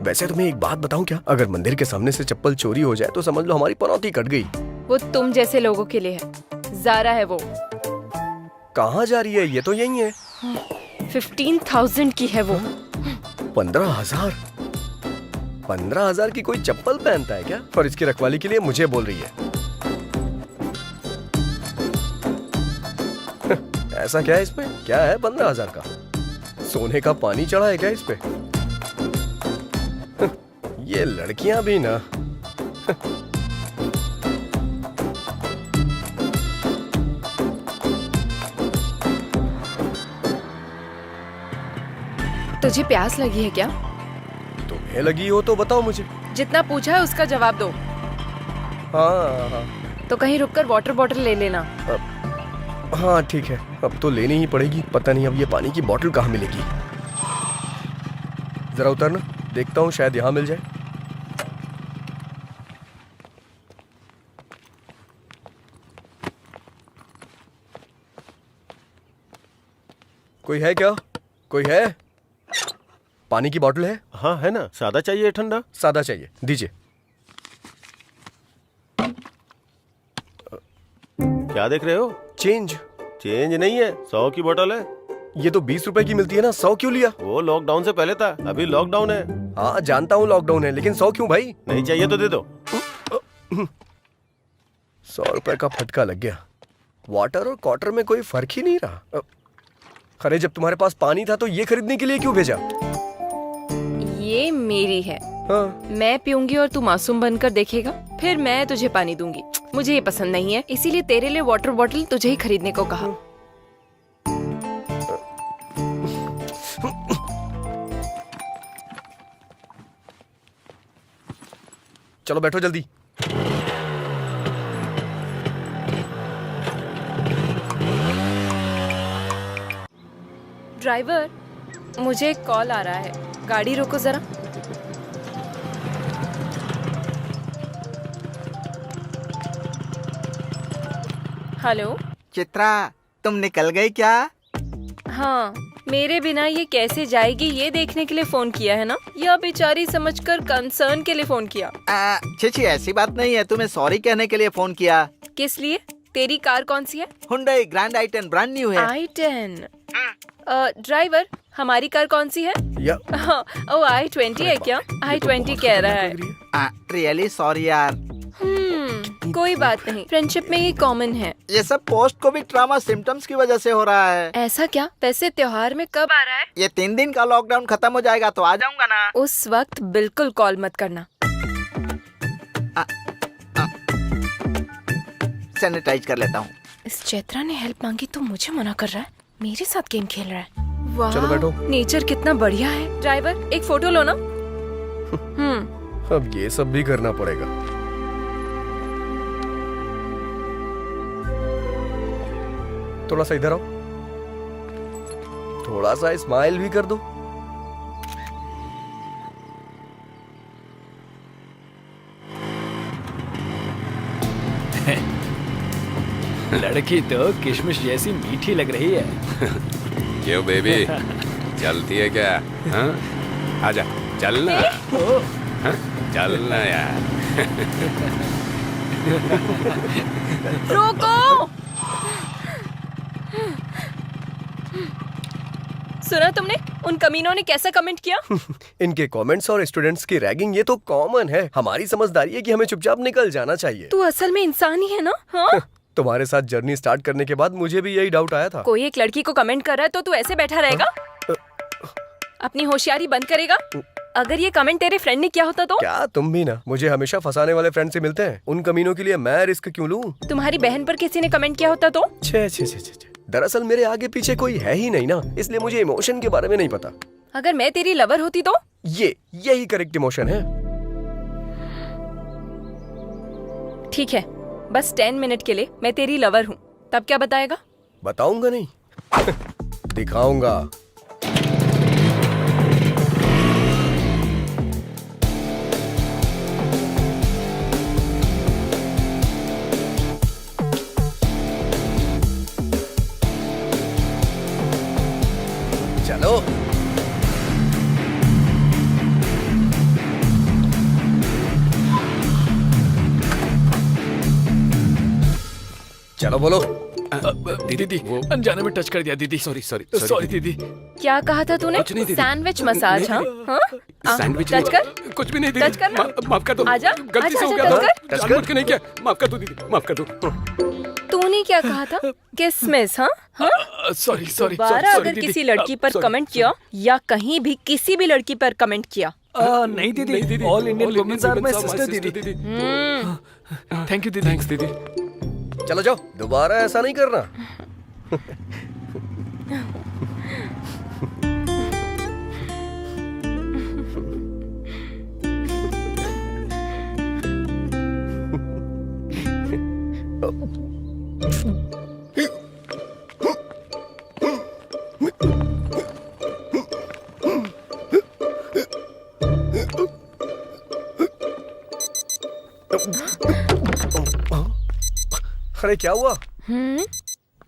वैसे तुम्हें एक बात बताऊं क्या? अगर मंदिर के सामने से चप्पल चोरी हो जाए तो समझ लो हमारी पनौती कट गई। वो तुम जैसे लोगों के लिए है। ज़ारा है वो। कहाँ जा रही है? ये तो यही है। 15,000 की है वो। 15,000? 15,000 की कोई चप्पल पहनता है क्या? और इसकी रखवाली के लिए मुझे बोल रही है। ऐसा क्या है इसमें? क्या है 15,000 का? सोने का पानी चढ़ा है क्या इस पे? ये लड़कियां भी ना। तुझे प्यास लगी है क्या? तुम्हें लगी हो तो बताओ मुझे। जितना पूछा है उसका जवाब दो। हाँ तो कहीं रुककर वाटर बॉटल ले लेना। हाँ ठीक है, अब तो लेनी ही पड़ेगी। पता नहीं अब ये पानी की बोतल कहाँ मिलेगी। जरा उतरना, देखता हूँ शायद यहाँ मिल जाए। कोई है क्या? कोई है? पानी की बोतल है? हाँ है ना। सादा चाहिए ठंडा? सादा चाहिए, दीजिए। क्या देख रहे हो? चेंज। चेंज नहीं है, 100 की बोतल है। ये तो 20 रुपए की मिलती है ना, 100 क्यों लिया? वो लॉकडाउन से पहले था, अभी लॉकडाउन है। हाँ जानता हूँ लॉकडाउन है, लेकिन 100 क्यों भाई? नहीं चाहिए तो दे दो। 100 रुपए का फटका लग गया। वाटर और क्वार्टर में कोई फर्क ही नहीं रहा। अरे जब तुम्हारे पास पानी था तो ये खरीदने के लिए क्यों भेजा? ये मेरी है। हाँ। मैं पीऊंगी और तू मासूम बनकर देखेगा, फिर मैं तुझे पानी दूंगी। मुझे ये पसंद नहीं है, इसीलिए तेरे लिए वाटर बॉटल तुझे ही खरीदने को कहा। चलो बैठो जल्दी। ड्राइवर, मुझे एक कॉल आ रहा है, गाड़ी रोको जरा। हेलो चित्रा, तुम निकल गई क्या? हाँ, मेरे बिना ये कैसे जाएगी ये देखने के लिए फोन किया है ना, या बेचारी समझकर कंसर्न के लिए फोन किया? छी ऐसी बात नहीं है, तुम्हें सॉरी कहने के लिए फोन किया। किस लिए? तेरी कार कौन सी है? Hyundai grand i10 brand new है। i10। ड्राइवर, हमारी कार कौन सी है? हाँ, ओ i20 है क्या? i20 कह रहा है। रियली सॉरी यार। कोई बात नहीं, फ्रेंडशिप में ये कॉमन है। ये सब पोस्ट कोविड ट्रॉमा सिम्टम्स की वजह से हो रहा है। ऐसा क्या? वैसे त्योहार में कब आ रहा है? ये 3 दिन का लॉकडाउन खत्म हो जाएगा तो आ जाऊंगा ना। उस वक्त बिल्कुल कॉल मत करना। सैनिटाइज कर लेता हूँ। इस चैत्रा ने हेल्प मांगी तो मुझे मना कर रहा है, मेरे साथ गेम खेल रहा है। वाह, चलो बैठो। नेचर कितना बढ़िया है। ड्राइवर, एक फोटो लो ना। अब ये सब भी करना पड़ेगा। थोड़ा सा इधर आओ, थोड़ा सा स्माइल भी कर दो। लड़की तो किशमिश जैसी मीठी लग रही है। क्यों बेबी, चलती है क्या? हाँ? आजा, चलना। हाँ? चलना यार। रोको। सुना तुमने उन कमीनों ने कैसा कमेंट किया? इनके कमेंट्स और स्टूडेंट्स की रैगिंग ये तो कॉमन है। हमारी समझदारी है कि हमें चुपचाप निकल जाना चाहिए। तू असल में इंसान ही है ना? हाँ? तुम्हारे साथ जर्नी स्टार्ट करने के बाद मुझे भी यही डाउट आया था। कोई एक लड़की को कमेंट कर रहा है तो तू ऐसे बैठा रहेगा? अपनी होशियारी बंद करेगा? अगर ये कमेंट तेरे फ्रेंड ने किया होता तो? क्या तुम भी ना मुझे हमेशा फंसाने वाले फ्रेंड से मिलते हैं। उन कमीनों के लिए मैं रिस्क क्यों लूं? तुम्हारी बहन पर किसी ने कमेंट किया होता तो? छे छे छे छे। दरअसल मेरे आगे पीछे कोई है ही नहीं ना, इसलिए मुझे इमोशन के बारे में नहीं पता। अगर मैं तेरी लवर होती तो? यही करेक्ट इमोशन है। ठीक है, बस 10 मिनट के लिए मैं तेरी लवर हूँ, तब क्या बताएगा? बताऊंगा नहीं दिखाऊंगा। चलो चलो बोलो। दीदी अनजाने में टच कर दिया दीदी। सॉरी दीदी। क्या कहा था तूने? कुछ नहीं दीदी। Sandwich massage? हाँ? सैंडविच टच कर। कुछ भी नहीं दीदी। टच करना। माफ कर दो। आजा, गलती से हो आजा, गया टच था। कर। जानबूझ के नहीं किया। माफ कर दो दीदी, माफ कर दो। तूने क्या कहा था? किसमिस? हाँ? सॉरी दोबारा अगर किसी लड़की पर कमेंट किया या कहीं भी किसी भी लड़की पर कमेंट किया? नहीं दीदी, all Indian women's are my sister दीदी। थैंक यू दीदी। थैंक्स दीदी। चलो जाओ, दोबारा ऐसा नहीं करना। अरे क्या हुआ?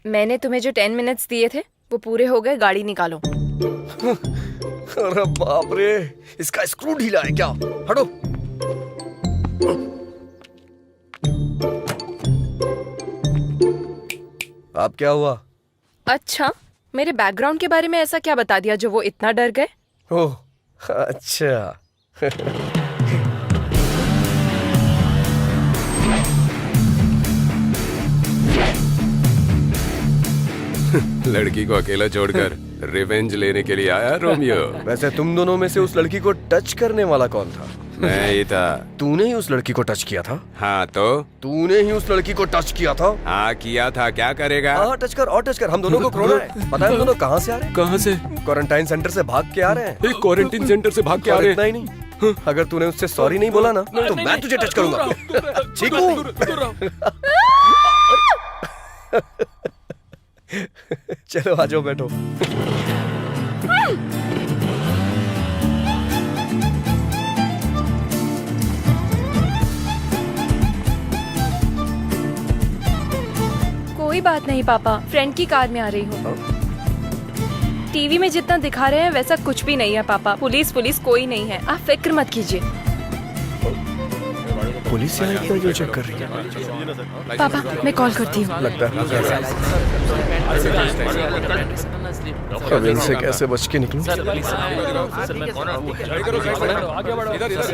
मैंने तुम्हें जो 10 मिनट्स दिए थे वो पूरे हो गए, गाड़ी निकालो। अरे बाप रे, इसका स्क्रू ढीला है क्या? हटो। अब क्या हुआ? अच्छा, मेरे बैकग्राउंड के बारे में ऐसा क्या बता दिया जो वो इतना डर गए? ओह अच्छा। लड़की को अकेला छोड़कर रिवेंज लेने के लिए आया रोमियो। वैसे तुम दोनों में से उस लड़की को टच करने वाला कौन था? मैं ही था। तूने ही उस लड़की को टच किया था? हाँ तो? तूने ही उस लड़की को टच किया था? हाँ किया था, क्या करेगा? हाँ टच कर और टच कर। हम दोनों को कोरोना है। पता है हम दोनों कहाँ से आ रहे हैं? कहाँ से? क्वारंटाइन सेंटर से भाग के आ रहे हैं। क्वारंटीन सेंटर से भाग के आ और रहे इतना ही नहीं, अगर तूने उससे सॉरी नहीं बोला ना तो मैं तुझे टच करूंगा। ठीक हूँ? चलो आ जाओ, बैठो। कोई बात नहीं पापा, फ्रेंड की कार में आ रही हूँ। टीवी में जितना दिखा रहे हैं वैसा कुछ भी नहीं है पापा। पुलिस कोई नहीं है, आप फिक्र मत कीजिए। पुलिस यहाँ इतना क्यों चेक कर रही है? पापा मैं कॉल करती हूँ। लगता है अब इनसे कैसे बच के निकलूं?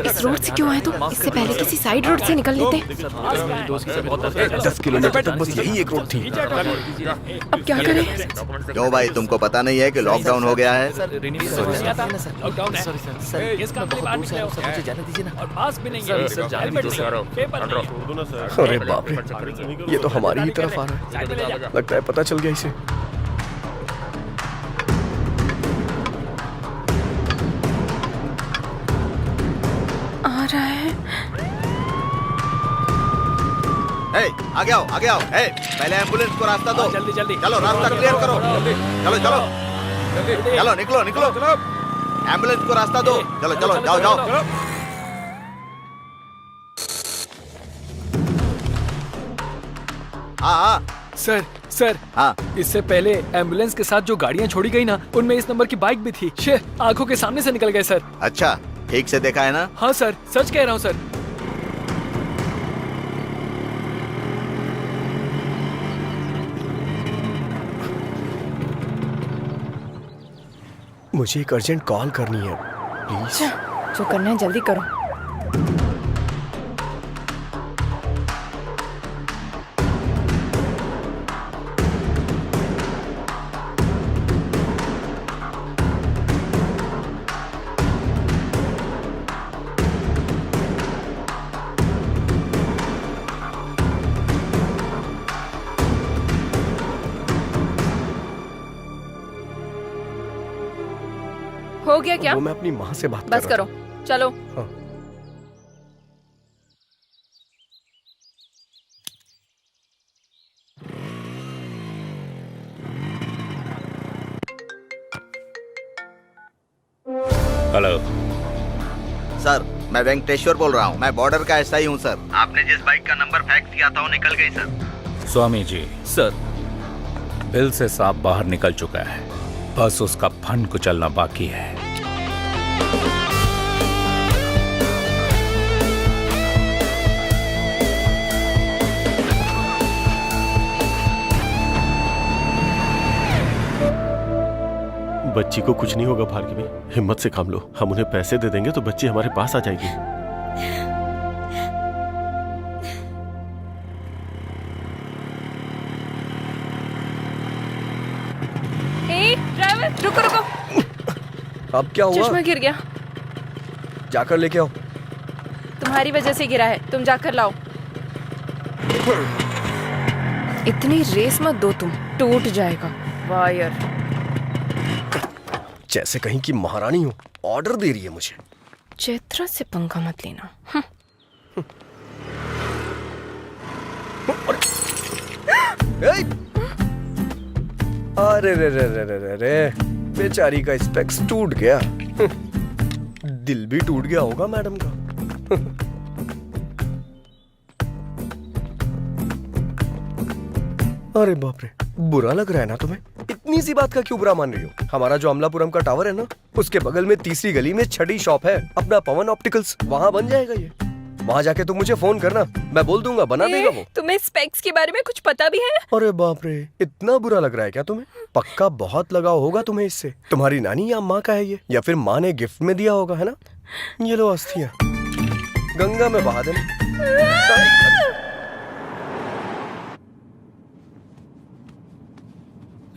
इस रोड से क्यों आए तुम? इससे पहले किसी साइड रोड से निकल लेते। 10 किलोमीटर तक बस यही एक रोड थी। अब क्या करें? क्यों भाई, तुमको पता नहीं है कि लॉकडाउन हो गया है? अरे बाप रे, ये तो हमारी ही तरफ आ रहा है। लगता है पता चल गया इसे। आ रहा है। आगे आओ, आगे आओ। पहले एम्बुलेंस को रास्ता दो। जल्दी चलो, रास्ता क्लियर करो। चलो चलो, निकलो। एम्बुलेंस को रास्ता दो। चलो, जाओ। हाँ, सर सर हाँ इससे पहले एम्बुलेंस के साथ जो गाड़ियाँ छोड़ी गई ना, उनमें इस नंबर की बाइक भी थी। शे, आंखों के सामने से निकल गए सर। अच्छा, ठीक से देखा है ना? हाँ सर, सच कह रहा हूँ सर। मुझे एक अर्जेंट कॉल करनी है प्लीज। जो करना है जल्दी करो। हो गया क्या? वो मैं अपनी माँ से बात बस कर रहा करो, चलो। हाँ। हेलो सर, मैं वेंकटेश्वर बोल रहा हूँ। मैं बॉर्डर का एसआई हूँ सर। आपने जिस बाइक का नंबर फैक्स किया था वो निकल गई sir. Swami ji, sir bill से सांप बाहर निकल चुका है, बस उसका फंड कुचलना बाकी है। बच्ची को कुछ नहीं होगा भार्गवी, हिम्मत से काम लो। हम उन्हें पैसे दे देंगे तो बच्ची हमारे पास आ जाएगी। ड्राइवर रुको रुको। अब क्या हुआ? चश्मा गिर गया। जाकर लेके आओ। तुम्हारी वजह से गिरा है, तुम जाकर लाओ। इतनी रेस मत दो तुम, टूट जाएगा वायर। जैसे कहीं की महारानी हो, ऑर्डर दे रही है मुझे। चैत्रा से पंगा मत लेना। अरे रे रे रे रे रे रे, बेचारी का स्पेक्स टूट गया। दिल भी टूट गया होगा मैडम का। अरे बाप रे, बुरा लग रहा है ना तुम्हें? इतनी सी बात का क्यों बुरा मान रही हो? हमारा जो अमलापुरम का टावर है ना, उसके बगल में तीसरी गली में छठी शॉप है अपना पवन ऑप्टिकल्स, वहाँ बन जाएगा ये। वहाँ जाके तुम मुझे फोन करना, मैं बोल दूंगा, बना देगा वो। तुम्हें स्पेक्स के बारे में कुछ पता भी है? अरे बाप रे, इतना बुरा लग रहा है क्या तुम्हें? पक्का बहुत लगाव होगा तुम्हें इससे। तुम्हारी नानी या माँ का है ये, या फिर माँ ने गिफ्ट में दिया होगा, है ना? ये लो अस्थियाँ, गंगा में बहा देना।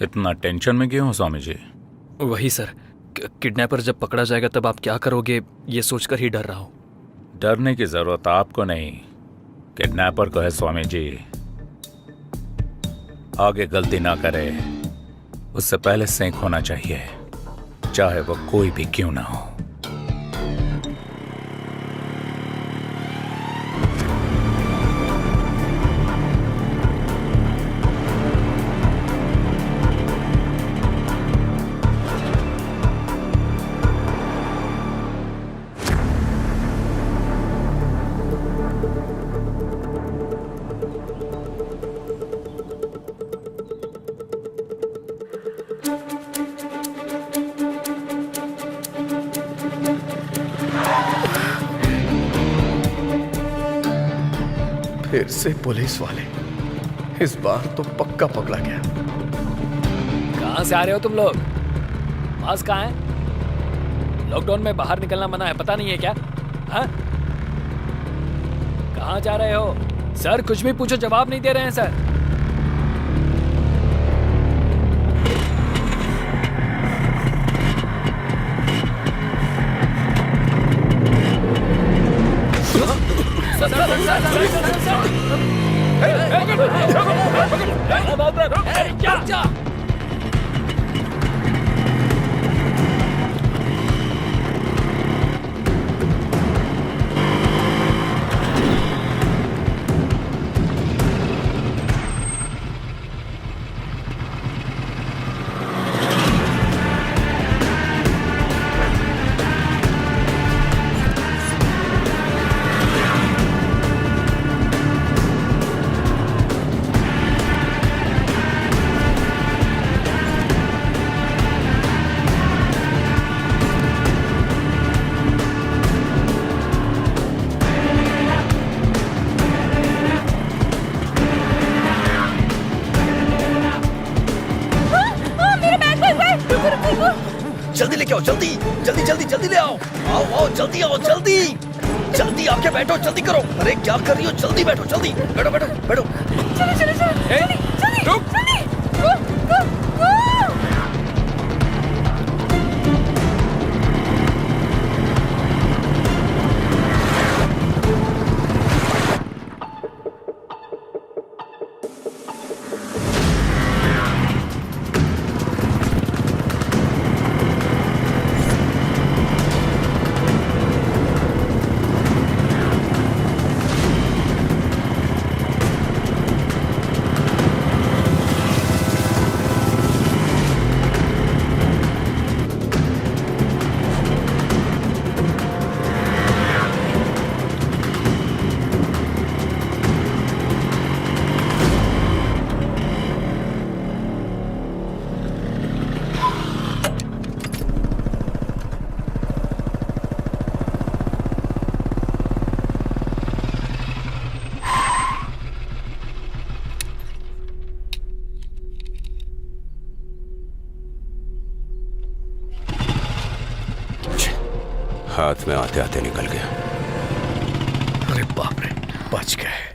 इतना टेंशन में क्यों हो स्वामी जी? वही सर, किडनैपर जब पकड़ा जाएगा तब आप क्या करोगे, ये सोचकर ही डर रहा हूँ। डरने की जरूरत आपको नहीं, किडनैपर को है स्वामी जी। आगे गलती ना करे उससे पहले सेंक होना चाहिए, चाहे वो कोई भी क्यों ना हो। फिर से पुलिस वाले, इस बार तो पक्का पकड़ा गया। कहाँ से आ रहे हो तुम लोग? पास कहाँ है? लॉकडाउन में बाहर निकलना मना है, पता नहीं है क्या? हाँ? कहाँ जा रहे हो? सर कुछ भी पूछो जवाब नहीं दे रहे हैं सर। जल्दी लेके आओ, जल्दी जल्दी जल्दी जल्दी ले आओ। आओ आओ, जल्दी आओ, जल्दी जल्दी आके बैठो, जल्दी करो। अरे क्या कर रही हो, जल्दी बैठो, जल्दी बैठो बैठो बैठो। हाथ में आते आते निकल गया। अरे बाप रे, बच गए।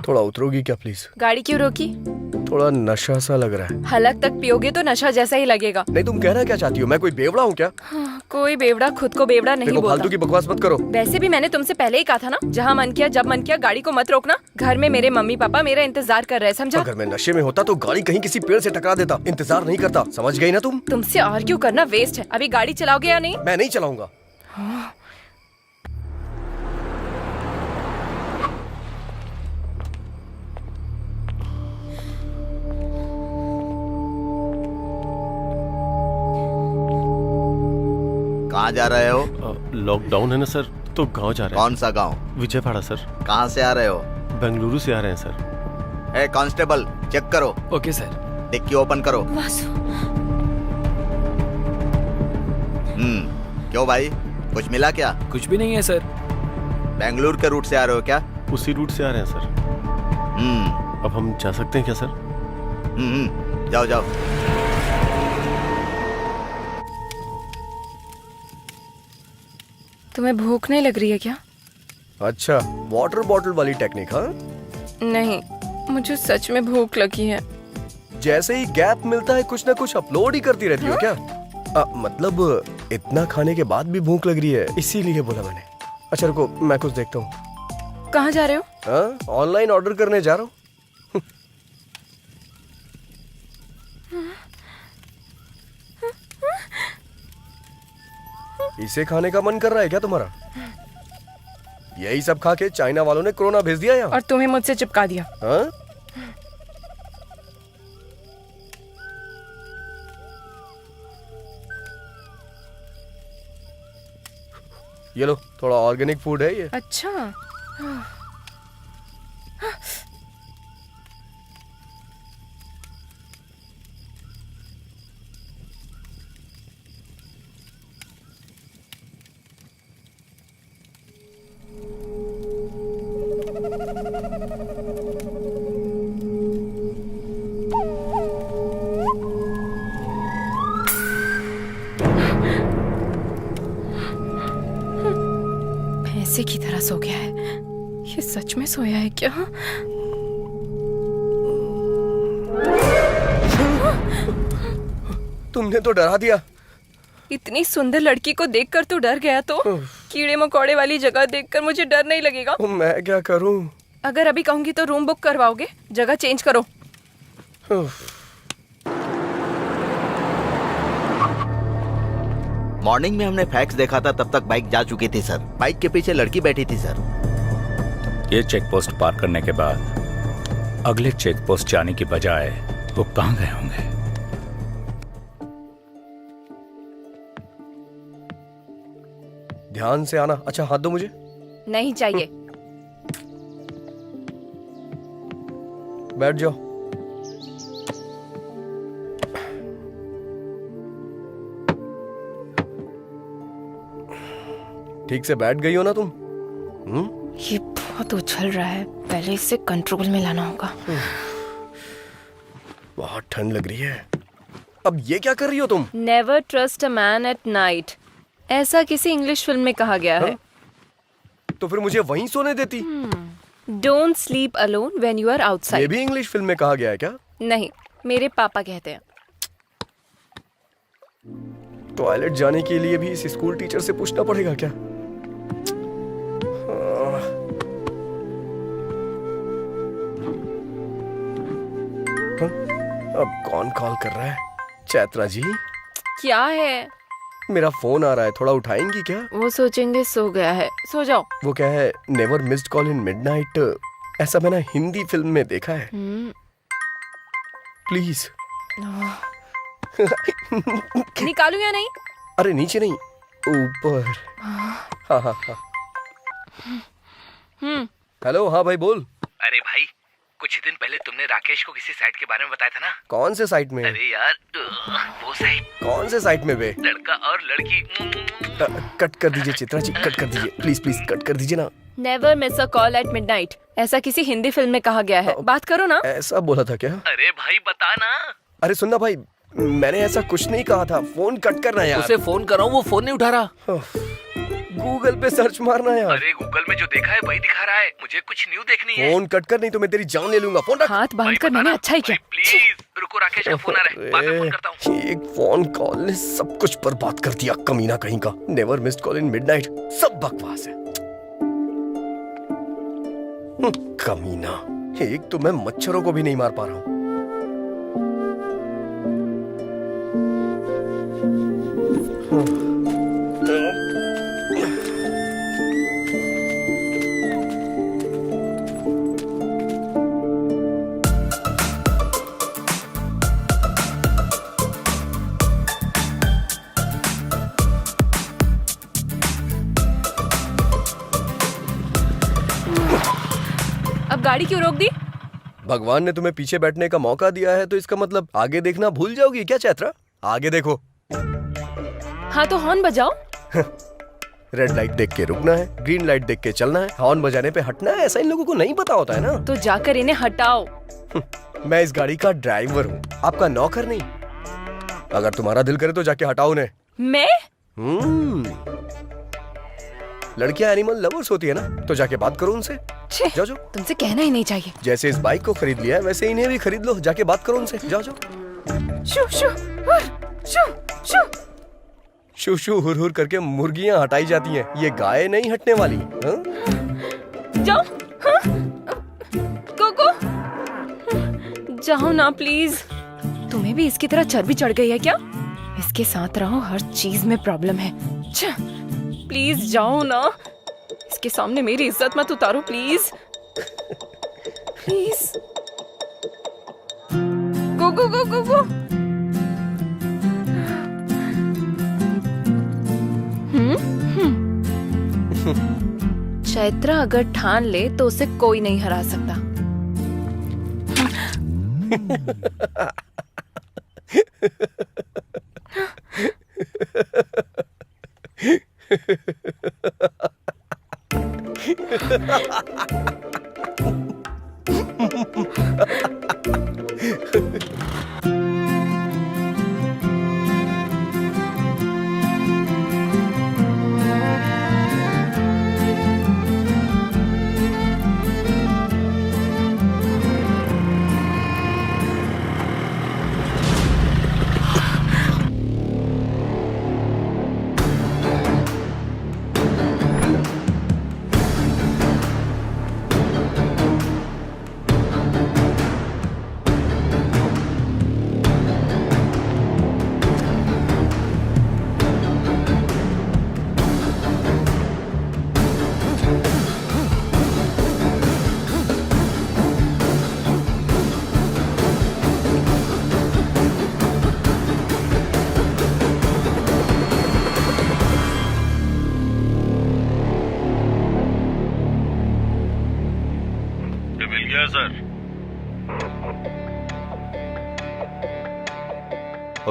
थोड़ा उतरोगी क्या प्लीज? गाड़ी क्यों रोकी? थोड़ा नशा सा लग रहा है। हलक तक पियोगे तो नशा जैसा ही लगेगा। नहीं, तुम कहना क्या चाहती हो? मैं कोई बेवड़ा हूँ क्या? हाँ, कोई बेवड़ा खुद को बेवड़ा नहीं देखो, बोलता। फालतू की बकवास मत करो। वैसे भी मैंने तुमसे पहले ही कहा था ना, जहाँ मन किया जब मन किया गाड़ी को मत रोकना। घर में मेरे मम्मी पापा मेरा इंतजार कर रहे हैं, समझा? अगर मैं नशे में होता तो गाड़ी कहीं किसी पेड़ से टकरा देता, इंतजार नहीं करता। समझ गई ना तुम? तुमसे आर्ग्यू करना वेस्ट है। अभी गाड़ी चलाओगे या नहीं? मैं नहीं चलाऊंगा। कहाँ जा रहे हो? लॉकडाउन है ना सर, तो गांव जा रहे हैं। कौन सा गांव? विजयवाड़ा सर। कहाँ से आ रहे हो? बेंगलुरु से आ रहे हैं सर। ए कांस्टेबल, चेक करो। Okay sir. डिक्की ओपन करो। क्यों भाई, कुछ मिला क्या? कुछ भी नहीं है सर। बेंगलुरु के रूट से आ रहे हो क्या? उसी रूट से आ रहे हैं सर। अब हम जा सकते हैं क्या सर? जाओ जाओ। तुम्हें भूख नहीं लग रही है क्या? अच्छा, वाटर बॉटल वाली टेक्निक? हाँ, नहीं, मुझे सच में भूख लगी है। जैसे ही गैप मिलता है कुछ ना कुछ अपलोड ही करती रहती हो क्या? मतलब इतना खाने के बाद भी भूख लग रही है, इसीलिए बोला मैंने। अच्छा रुको, मैं कुछ देखता हूँ। कहाँ जा रहे हो? हाँ, ऑनलाइन ऑर्डर करने जा रहा हूँ। इसे खाने का मन कर रहा है क्या तुम्हारा? यही सब खा के चाइना वालों ने कोरोना भेज दिया यहाँ। और तुम्हें मुझसे चिपका दिया। हाँ? ये लो, थोड़ा ऑर्गेनिक फूड है ये। अच्छा। भैंसे की तरह सो गया है। ये सच में सोया है क्या? तुमने तो डरा दिया। इतनी सुंदर लड़की को देखकर तो डर गया, तो कीड़े मकोड़े वाली जगह देखकर मुझे डर नहीं लगेगा? मैं क्या करूं? अगर अभी कहूंगी तो रूम बुक करवाओगे? जगह चेंज करो। मॉर्निंग में हमने फैक्स देखा था, तब तक बाइक जा चुकी थी सर। बाइक के पीछे लड़की बैठी थी सर। ये चेक पोस्ट पार करने के बाद अगले चेक पोस्ट जाने की बजाय वो कहाँ गए होंगे? ध्यान से आना। अच्छा हाथ दो मुझे। नहीं चाहिए। बैठ जाओ। ठीक से बैठ गई हो ना तुम? ये बहुत उछल रहा है, पहले इसे कंट्रोल में लाना होगा। बहुत ठंड लग रही है। अब ये क्या कर रही हो तुम? Never trust a man at night, ऐसा किसी इंग्लिश फिल्म में कहा गया है। तो फिर मुझे वहीं सोने देती। Don't sleep alone when you are ये आउटसाइड। भी इंग्लिश फिल्म में कहा गया है क्या? नहीं, मेरे पापा कहते हैं। टॉयलेट जाने के लिए भी इस स्कूल टीचर से पूछना पड़ेगा क्या? हाँ? अब कौन कॉल कर रहा है? चैत्रा जी, क्या है? मेरा फोन आ रहा है, थोड़ा उठाएंगी क्या? वो सोचेंगे सो गया है, सो जाओ। वो क्या है, never missed call in midnight, ऐसा मैंने हिंदी फिल्म में देखा है। प्लीज। निकालू या नहीं? अरे नीचे नहीं, ऊपर। हाँ हाँ हाँ। हेलो, हाँ भाई बोल। अरे भाई, कुछ दिन पहले तुमने राकेश को किसी साइट के बारे में बताया था ना? कौन से साइट में? अरे यार, वो साइट। कौन से साइट में बे? लड़का और लड़की। कट कर दीजिए चित्रा जी, कट कर दीजिए प्लीज प्लीज, कट कर दीजिए ना। Never miss a call at midnight, ऐसा किसी हिंदी फिल्म में कहा गया है। बात करो ना। ऐसा बोला था क्या? अरे भाई बता ना। अरे सुनना भाई, मैंने ऐसा कुछ नहीं कहा था। फोन कट करना यार। उसे फोन कर रहा हूँ, वो फोन नहीं उठा रहा। गूगल पे सर्च मारना यार। अरे गूगल में जो देखा है वही दिखा रहा है, मुझे कुछ न्यू देखनी है। फोन कट कर, नहीं तो मैं तेरी जान ले लूंगा। फोन रख। हाथ बांध कर मैंने अच्छा ही किया। प्लीज रुको, राकेश का फोन आ रहा है, बाद में फोन करता हूँ। एक फोन कॉल ने सब कुछ बर्बाद कर दिया, कमीना कहीं का। Never missed call in midnight, सब बकवास है। कमीना, एक तो मैं मच्छरों को भी नहीं मार पा रहा हूँ। अब गाड़ी क्यों रोक दी? भगवान ने तुम्हें पीछे बैठने का मौका दिया है, तो इसका मतलब आगे देखना भूल जाओगी क्या चैत्रा? आगे देखो। हाँ तो हॉर्न बजाओ। रेड लाइट देख के रुकना है, ग्रीन लाइट देख के चलना है, हॉर्न बजाने पे हटना है। ऐसा इन लोगों को नहीं पता होता है ना। तो जाकर इन्हें हटाओ। मैं इस गाड़ी का ड्राइवर हूँ, आपका नौकर नहीं। अगर तुम्हारा दिल करे तो जाके हटाओ उन्हें। मैं? लड़कियां एनिमल लवर्स होती है ना, तो जाके बात करो उनसे। जाओ जाओ। तुमसे कहना ही नहीं चाहिए। जैसे इस बाइक को खरीद लिया है, वैसे इन्हें भी खरीद लो। जाके बात करो उनसे। जाओ जाओ। शू शू शू शू। शू शू हुर हुर करके मुर्गियां हटाई जाती हैं, ये गाय नहीं हटने वाली। हाँ? जाओ। हाँ? कोको, जाओ ना प्लीज। तुम्हें भी इसकी तरह चर्बी चढ़ गई है क्या? इसके साथ रहो, हर चीज में प्रॉब्लम है। प्लीज जाओ ना, इसके सामने मेरी इज्जत मत उतारो प्लीज। प्लीज गो गो गो गो गो। चैत्रा अगर ठान ले तो उसे कोई नहीं हरा सकता।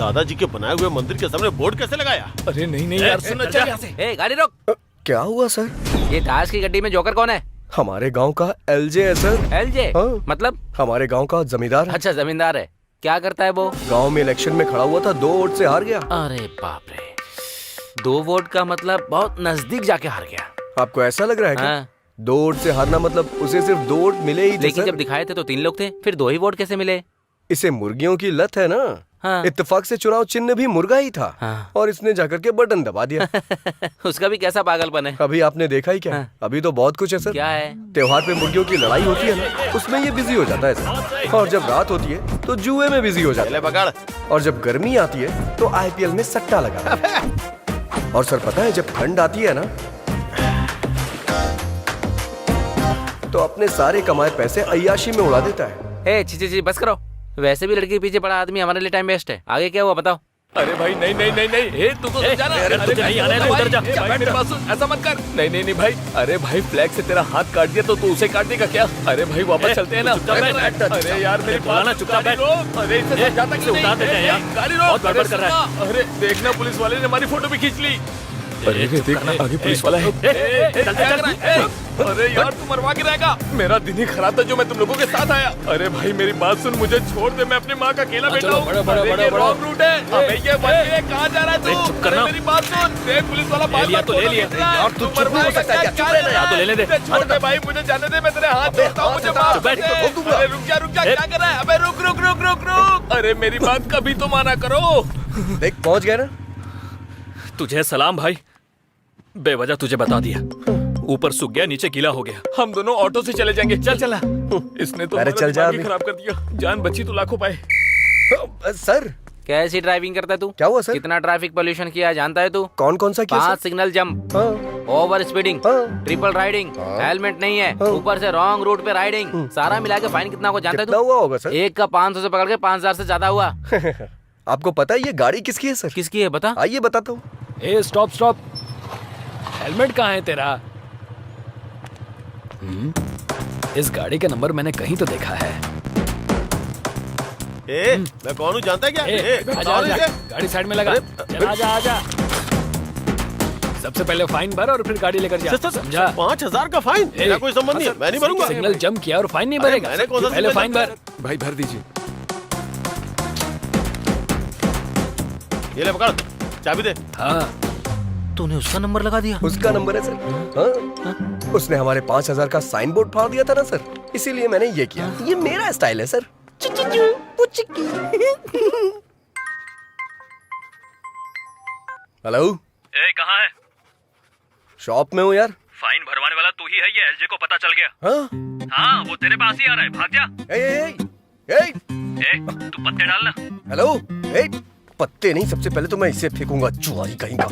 दादाजी के बनाए हुए मंदिर के सामने बोर्ड कैसे लगाया? अरे नहीं नहीं यार सुन, चल यहाँ से। ए गाड़ी रोक। क्या हुआ सर? ये ताश की गड्डी में जोकर कौन है? हमारे गांव का एलजे है सर। एलजे? हाँ। मतलब? हमारे गांव का जमींदार है। अच्छा जमींदार है। क्या करता है वो? गांव में इलेक्शन में खड़ा हुआ था, 2 वोट से हार गया। अरे बाप रे, 2 वोट का मतलब बहुत नजदीक जाके हार गया। आपको ऐसा लग रहा है क्या? हाँ। 2 वोट से हारना मतलब उसे सिर्फ 2 वोट मिले ही थे लेकिन सर। जब दिखाए थे तो 3 लोग थे, फिर 2 ही वोट कैसे मिले? इसे मुर्गियों की लत है ना। हाँ। इत्तेफाक से चुनाव चिन्ह भी मुर्गा ही था। हाँ। और इसने जाकर के बटन दबा दिया। उसका भी कैसा पागलपन है। अभी आपने देखा ही क्या? हाँ। अभी तो बहुत कुछ है सर। क्या है? त्योहार पे मुर्गियों की लड़ाई होती है ना, उसमें ये बिजी हो जाता है सर। और जब रात होती है तो जुए में बिजी हो जाता ले पकड़। है। और जब गर्मी आती है तो आईपीएल में सट्टा लगाता है। और सर पता है जब ठंड आती है ना, तो अपने सारे कमाए पैसे अय्याशी में उड़ा देता है। ए ची बस करो। वैसे भी लड़की के पीछे पड़ा आदमी हमारे लिए टाइम वेस्ट है। आगे क्या हुआ बताओ? अरे भाई नहीं नहीं नहीं नहीं, तू तो समझा ना। अरे तुझे नहीं आना है तो उधर जा। भाई मेरी बात सुन, ऐसा मत कर। नहीं नहीं नहीं भाई, अरे भाई फ्लैग से तेरा हाथ काट दिया तो तू उसे काट देगा क्या? अरे भाई वापस चलते हैं ना। अरे यार मेरी बात ना, चुपचाप बैठ। अरे इसे समझाता क्यों नहीं? उतार देते हैं यार, गाड़ी रोक। बहुत गड़बड़ कर रहा है। अरे देखना पुलिस वाले ने हमारी फोटो भी खींच ली। अरे देख आगे पुलिस वाला है। अरे यार तू मरवा के रहेगा। मेरा दिन ही खराब था जो मैं तुम लोगों के साथ आया। अरे भाई मेरी बात सुन, मुझे छोड़ दे, मैं अपनी माँ का अकेला बेटा हूँ। रॉन्ग रूट है। अबे ये कहाँ जा रहा है तू? चुप करना। मेरी बात सुन, देख पुलिस वाला बार बार तो ले लिया। और तू चुप नहीं हो सकता क्या? चुप रहना यार। तो लेने दे। छोड़ दे भाई, मुझे जाने दे, मैं तेरे हाथ जोड़ता हूँ, मुझे माफ कर दे। अरे रुक जा, क्या कर रहा है? अबे रुक रुक रुक रुक रुक। अरे मेरी बात कभी तो माना करो। देख पहुंच गया ना। तुझे सलाम भाई, बेवजह तुझे बता दिया। ऊपर सूख गया, नीचे गीला हो गया। हम दोनों ऑटो से चले जाएंगे। चल चला। इसने तो अरे हमारा चल जा दिमाग ही अभी। खराब कर दिया। जान बची तो लाखों पाए। सर कैसी ड्राइविंग करता है तू? क्या हुआ सर? कितना ट्रैफिक पोल्यूशन किया जानता है तू? कौन कौन सा किया 5 सर? सिग्नल जंप, हाँ। ओवर स्पीडिंग, हाँ। ट्रिपल राइडिंग, हेलमेट नहीं है, ऊपर से रॉन्ग रूट पे राइडिंग, सारा मिला के फाइन कितना को जानता है कितना तू? हुआ होगा सर? एक का 500 से पकड़ के 5000 से ज्यादा हुआ। आपको पता है ये गाड़ी किसकी है सर? किसकी है बता? आइए बताता हूँ। ए स्टॉप स्टॉप, हेलमेट कहाँ है तेरा? इस गाड़ी का नंबर मैंने कहीं तो देखा है। मैं कौन हूँ जानता है क्या? आजा, आजा, गाड़ी साइड में लगा। चल, आजा आजा। सबसे पहले फाइन भर और फिर गाड़ी लेकर जा। समझा? 5000 का फाइन? मेरा कोई संबंध नहीं है, मैं नहीं भरूंगा। सिग्नल जंप किया और फाइन नहीं भरेगा? मैंने कौन सा पहले सिग्नल फाइन जंप भर। भाई भर दीजिए। ये ले पकड़, चाबी दे। हाँ तूने उसका नंबर लगा दिया? उसका नंबर है सर। हाँ? उसने हमारे 5000 का साइन बोर्ड फाड़ दिया था ना सर, इसीलिए मैंने ये किया। ये मेरा स्टाइल है सर। हेलो, ए कहाँ है? शॉप में हूँ यार। फाइन भरवाने वाला तू ही है, ये एलजे को पता चल गया। हाँ? हाँ वो तेरे पास ही आ रहा है, भाग जा। ए, तू पत्ते डालना। हेलो, पत्ते नहीं, सबसे पहले तो मैं इसे फेंकूंगा, जुआरी कहीं का।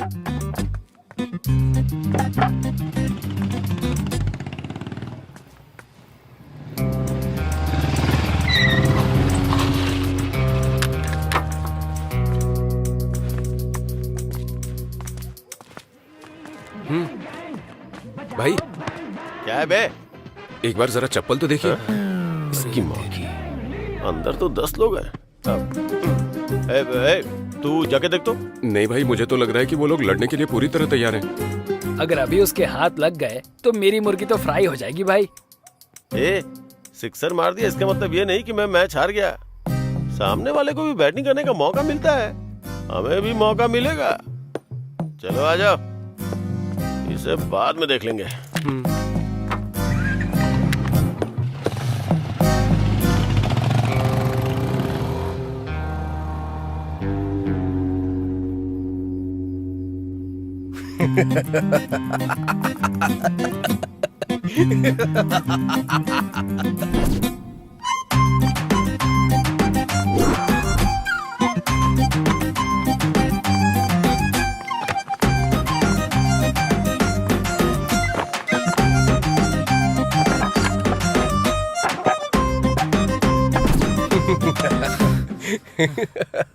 भाई क्या है बे? एक बार जरा चप्पल तो देखिए। इसकी माँ की, अंदर तो 10 लोग हैं। तू जाके देख तो। नहीं भाई, मुझे तो लग रहा है कि वो लोग लड़ने के लिए पूरी तरह तैयार हैं। अगर अभी उसके हाथ लग गए तो मेरी मुर्गी तो फ्राई हो जाएगी भाई। सिक्सर मार दिया इसका मतलब ये नहीं कि मैं मैच हार गया। सामने वाले को भी बैटिंग करने का मौका मिलता है, हमें भी मौका मिलेगा। चलो आ जाओ, इसे बाद में देख लेंगे।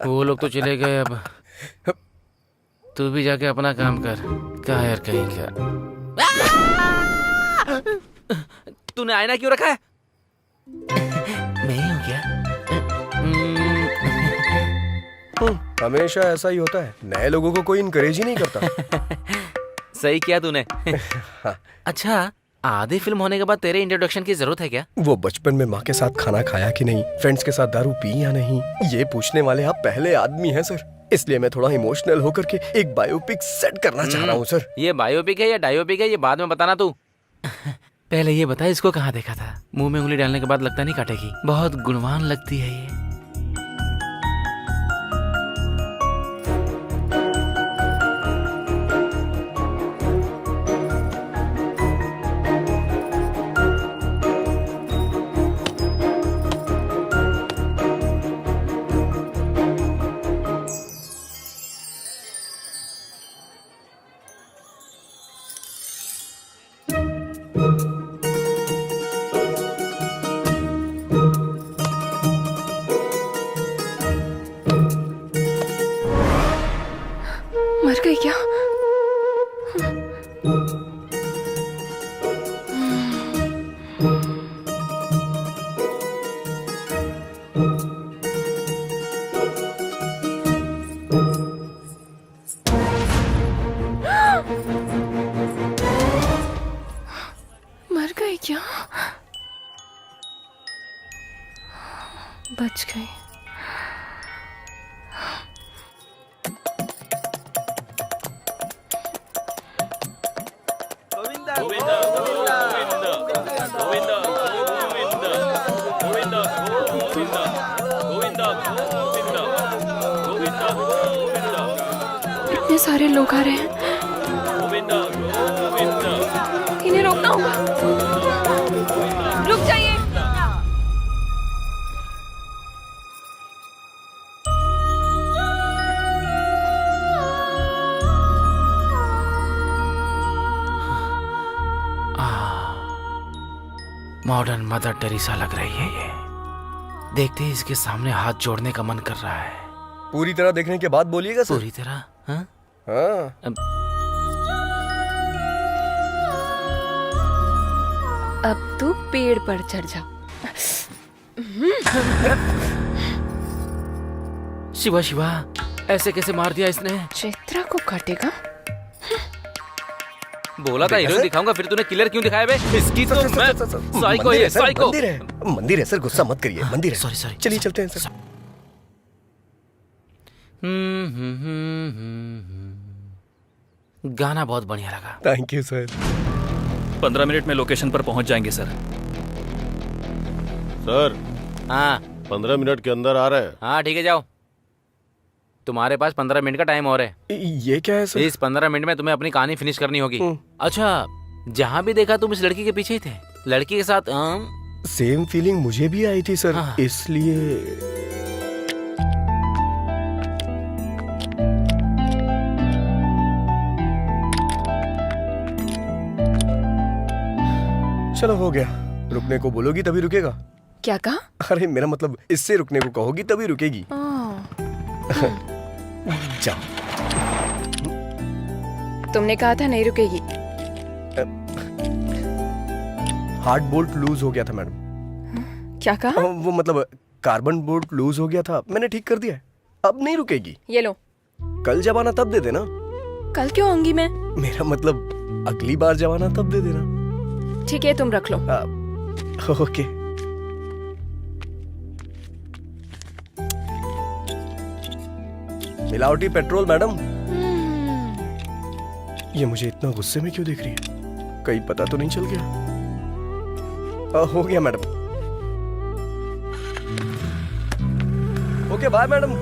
वो लोग तो चले गए, अब तू भी जाके अपना काम कर। क्या यार कहीं क्या? तूने आईना क्यों रखा है? मैं ही हूँ क्या? हमेशा ऐसा ही होता है, नए लोगों को कोई इनकरेज ही नहीं करता। सही किया तूने। अच्छा, आधी फिल्म होने के बाद तेरे इंट्रोडक्शन की जरूरत है क्या? वो बचपन में माँ के साथ खाना खाया कि नहीं, फ्रेंड्स के साथ दारू पी या नहीं, ये पूछने वाले आप पहले आदमी हैं सर। इसलिए मैं थोड़ा इमोशनल होकर के एक बायोपिक सेट करना चाह रहा हूँ सर। ये बायोपिक है या डायोपिक है, ये बाद में बताना तू। पहले ये बता, इसको कहाँ देखा था? मुंह में उंगली डालने के बाद लगता नहीं काटेगी। बहुत गुणवान लगती है ये। मर गई क्या? मर गई क्या? बच गई। इतने सारे लोग आ रहे हैं, इन्हें रोकना होगा। रुक जाइए। मॉडर्न मदर टेरेसा लग रही है ये। देखते ही इसके सामने हाथ जोड़ने का मन कर रहा है। पूरी तरह देखने के बाद बोलिएगा सर। पूरी तरह? हाँ? हाँ। अब तू पेड़ पर चढ़ जा। शिवा शिवा, ऐसे कैसे मार दिया इसने? चित्रा को काटेगा। बोला था हीरो दिखाऊंगा, फिर तूने किलर क्यों दिखाया बे? इसकी तो मैं साइको है, साइको। मंदिर है सर, गुस्सा मत करिए। मंदिर है। Sorry sorry. चलिए चलते हैं सर। गाना बहुत बढ़िया लगा। Thank you sir. 15 मिनट में लोकेशन पर पहुंच जाएंगे सर। सर हाँ 15 मिनट के अंदर आ रहे हैं। हाँ ठीक है, जाओ। तुम्हारे पास 15 मिनट का टाइम और है। ये क्या है सर? इस 15 मिनट में तुम्हें अपनी कहानी फिनिश करनी होगी। अच्छा, जहाँ भी देखा तुम इस लड़की के पीछे ही थे। लड़की के साथ सेम फीलिंग मुझे भी आई थी सर। हाँ। इसलिए चलो हो गया। रुकने को बोलोगी तभी रुकेगा। क्या कहा? अरे मेरा मतलब इससे रुकने को कहोगी तभी रुकेगी। जाओ। तुमने कहा था नहीं रुकेगी। हार्ड बोल्ट लूज हो गया था मैडम। क्या कहा? वो मतलब कार्बन बोल्ट लूज हो गया था, मैंने ठीक कर दिया है। अब नहीं रुकेगी। ये लो। कल जब आना तब दे देना। कल क्यों आऊंगी मैं? मेरा मतलब अगली बार जब आना तब दे देना। ठीक है, तुम रख लो। ओके। मिलावटी पेट्रोल मैडम। ये मुझे इतना गुस्से में क्यों देख रही है? कहीं पता तो नहीं चल गया? हो गया madam. Okay bye madam.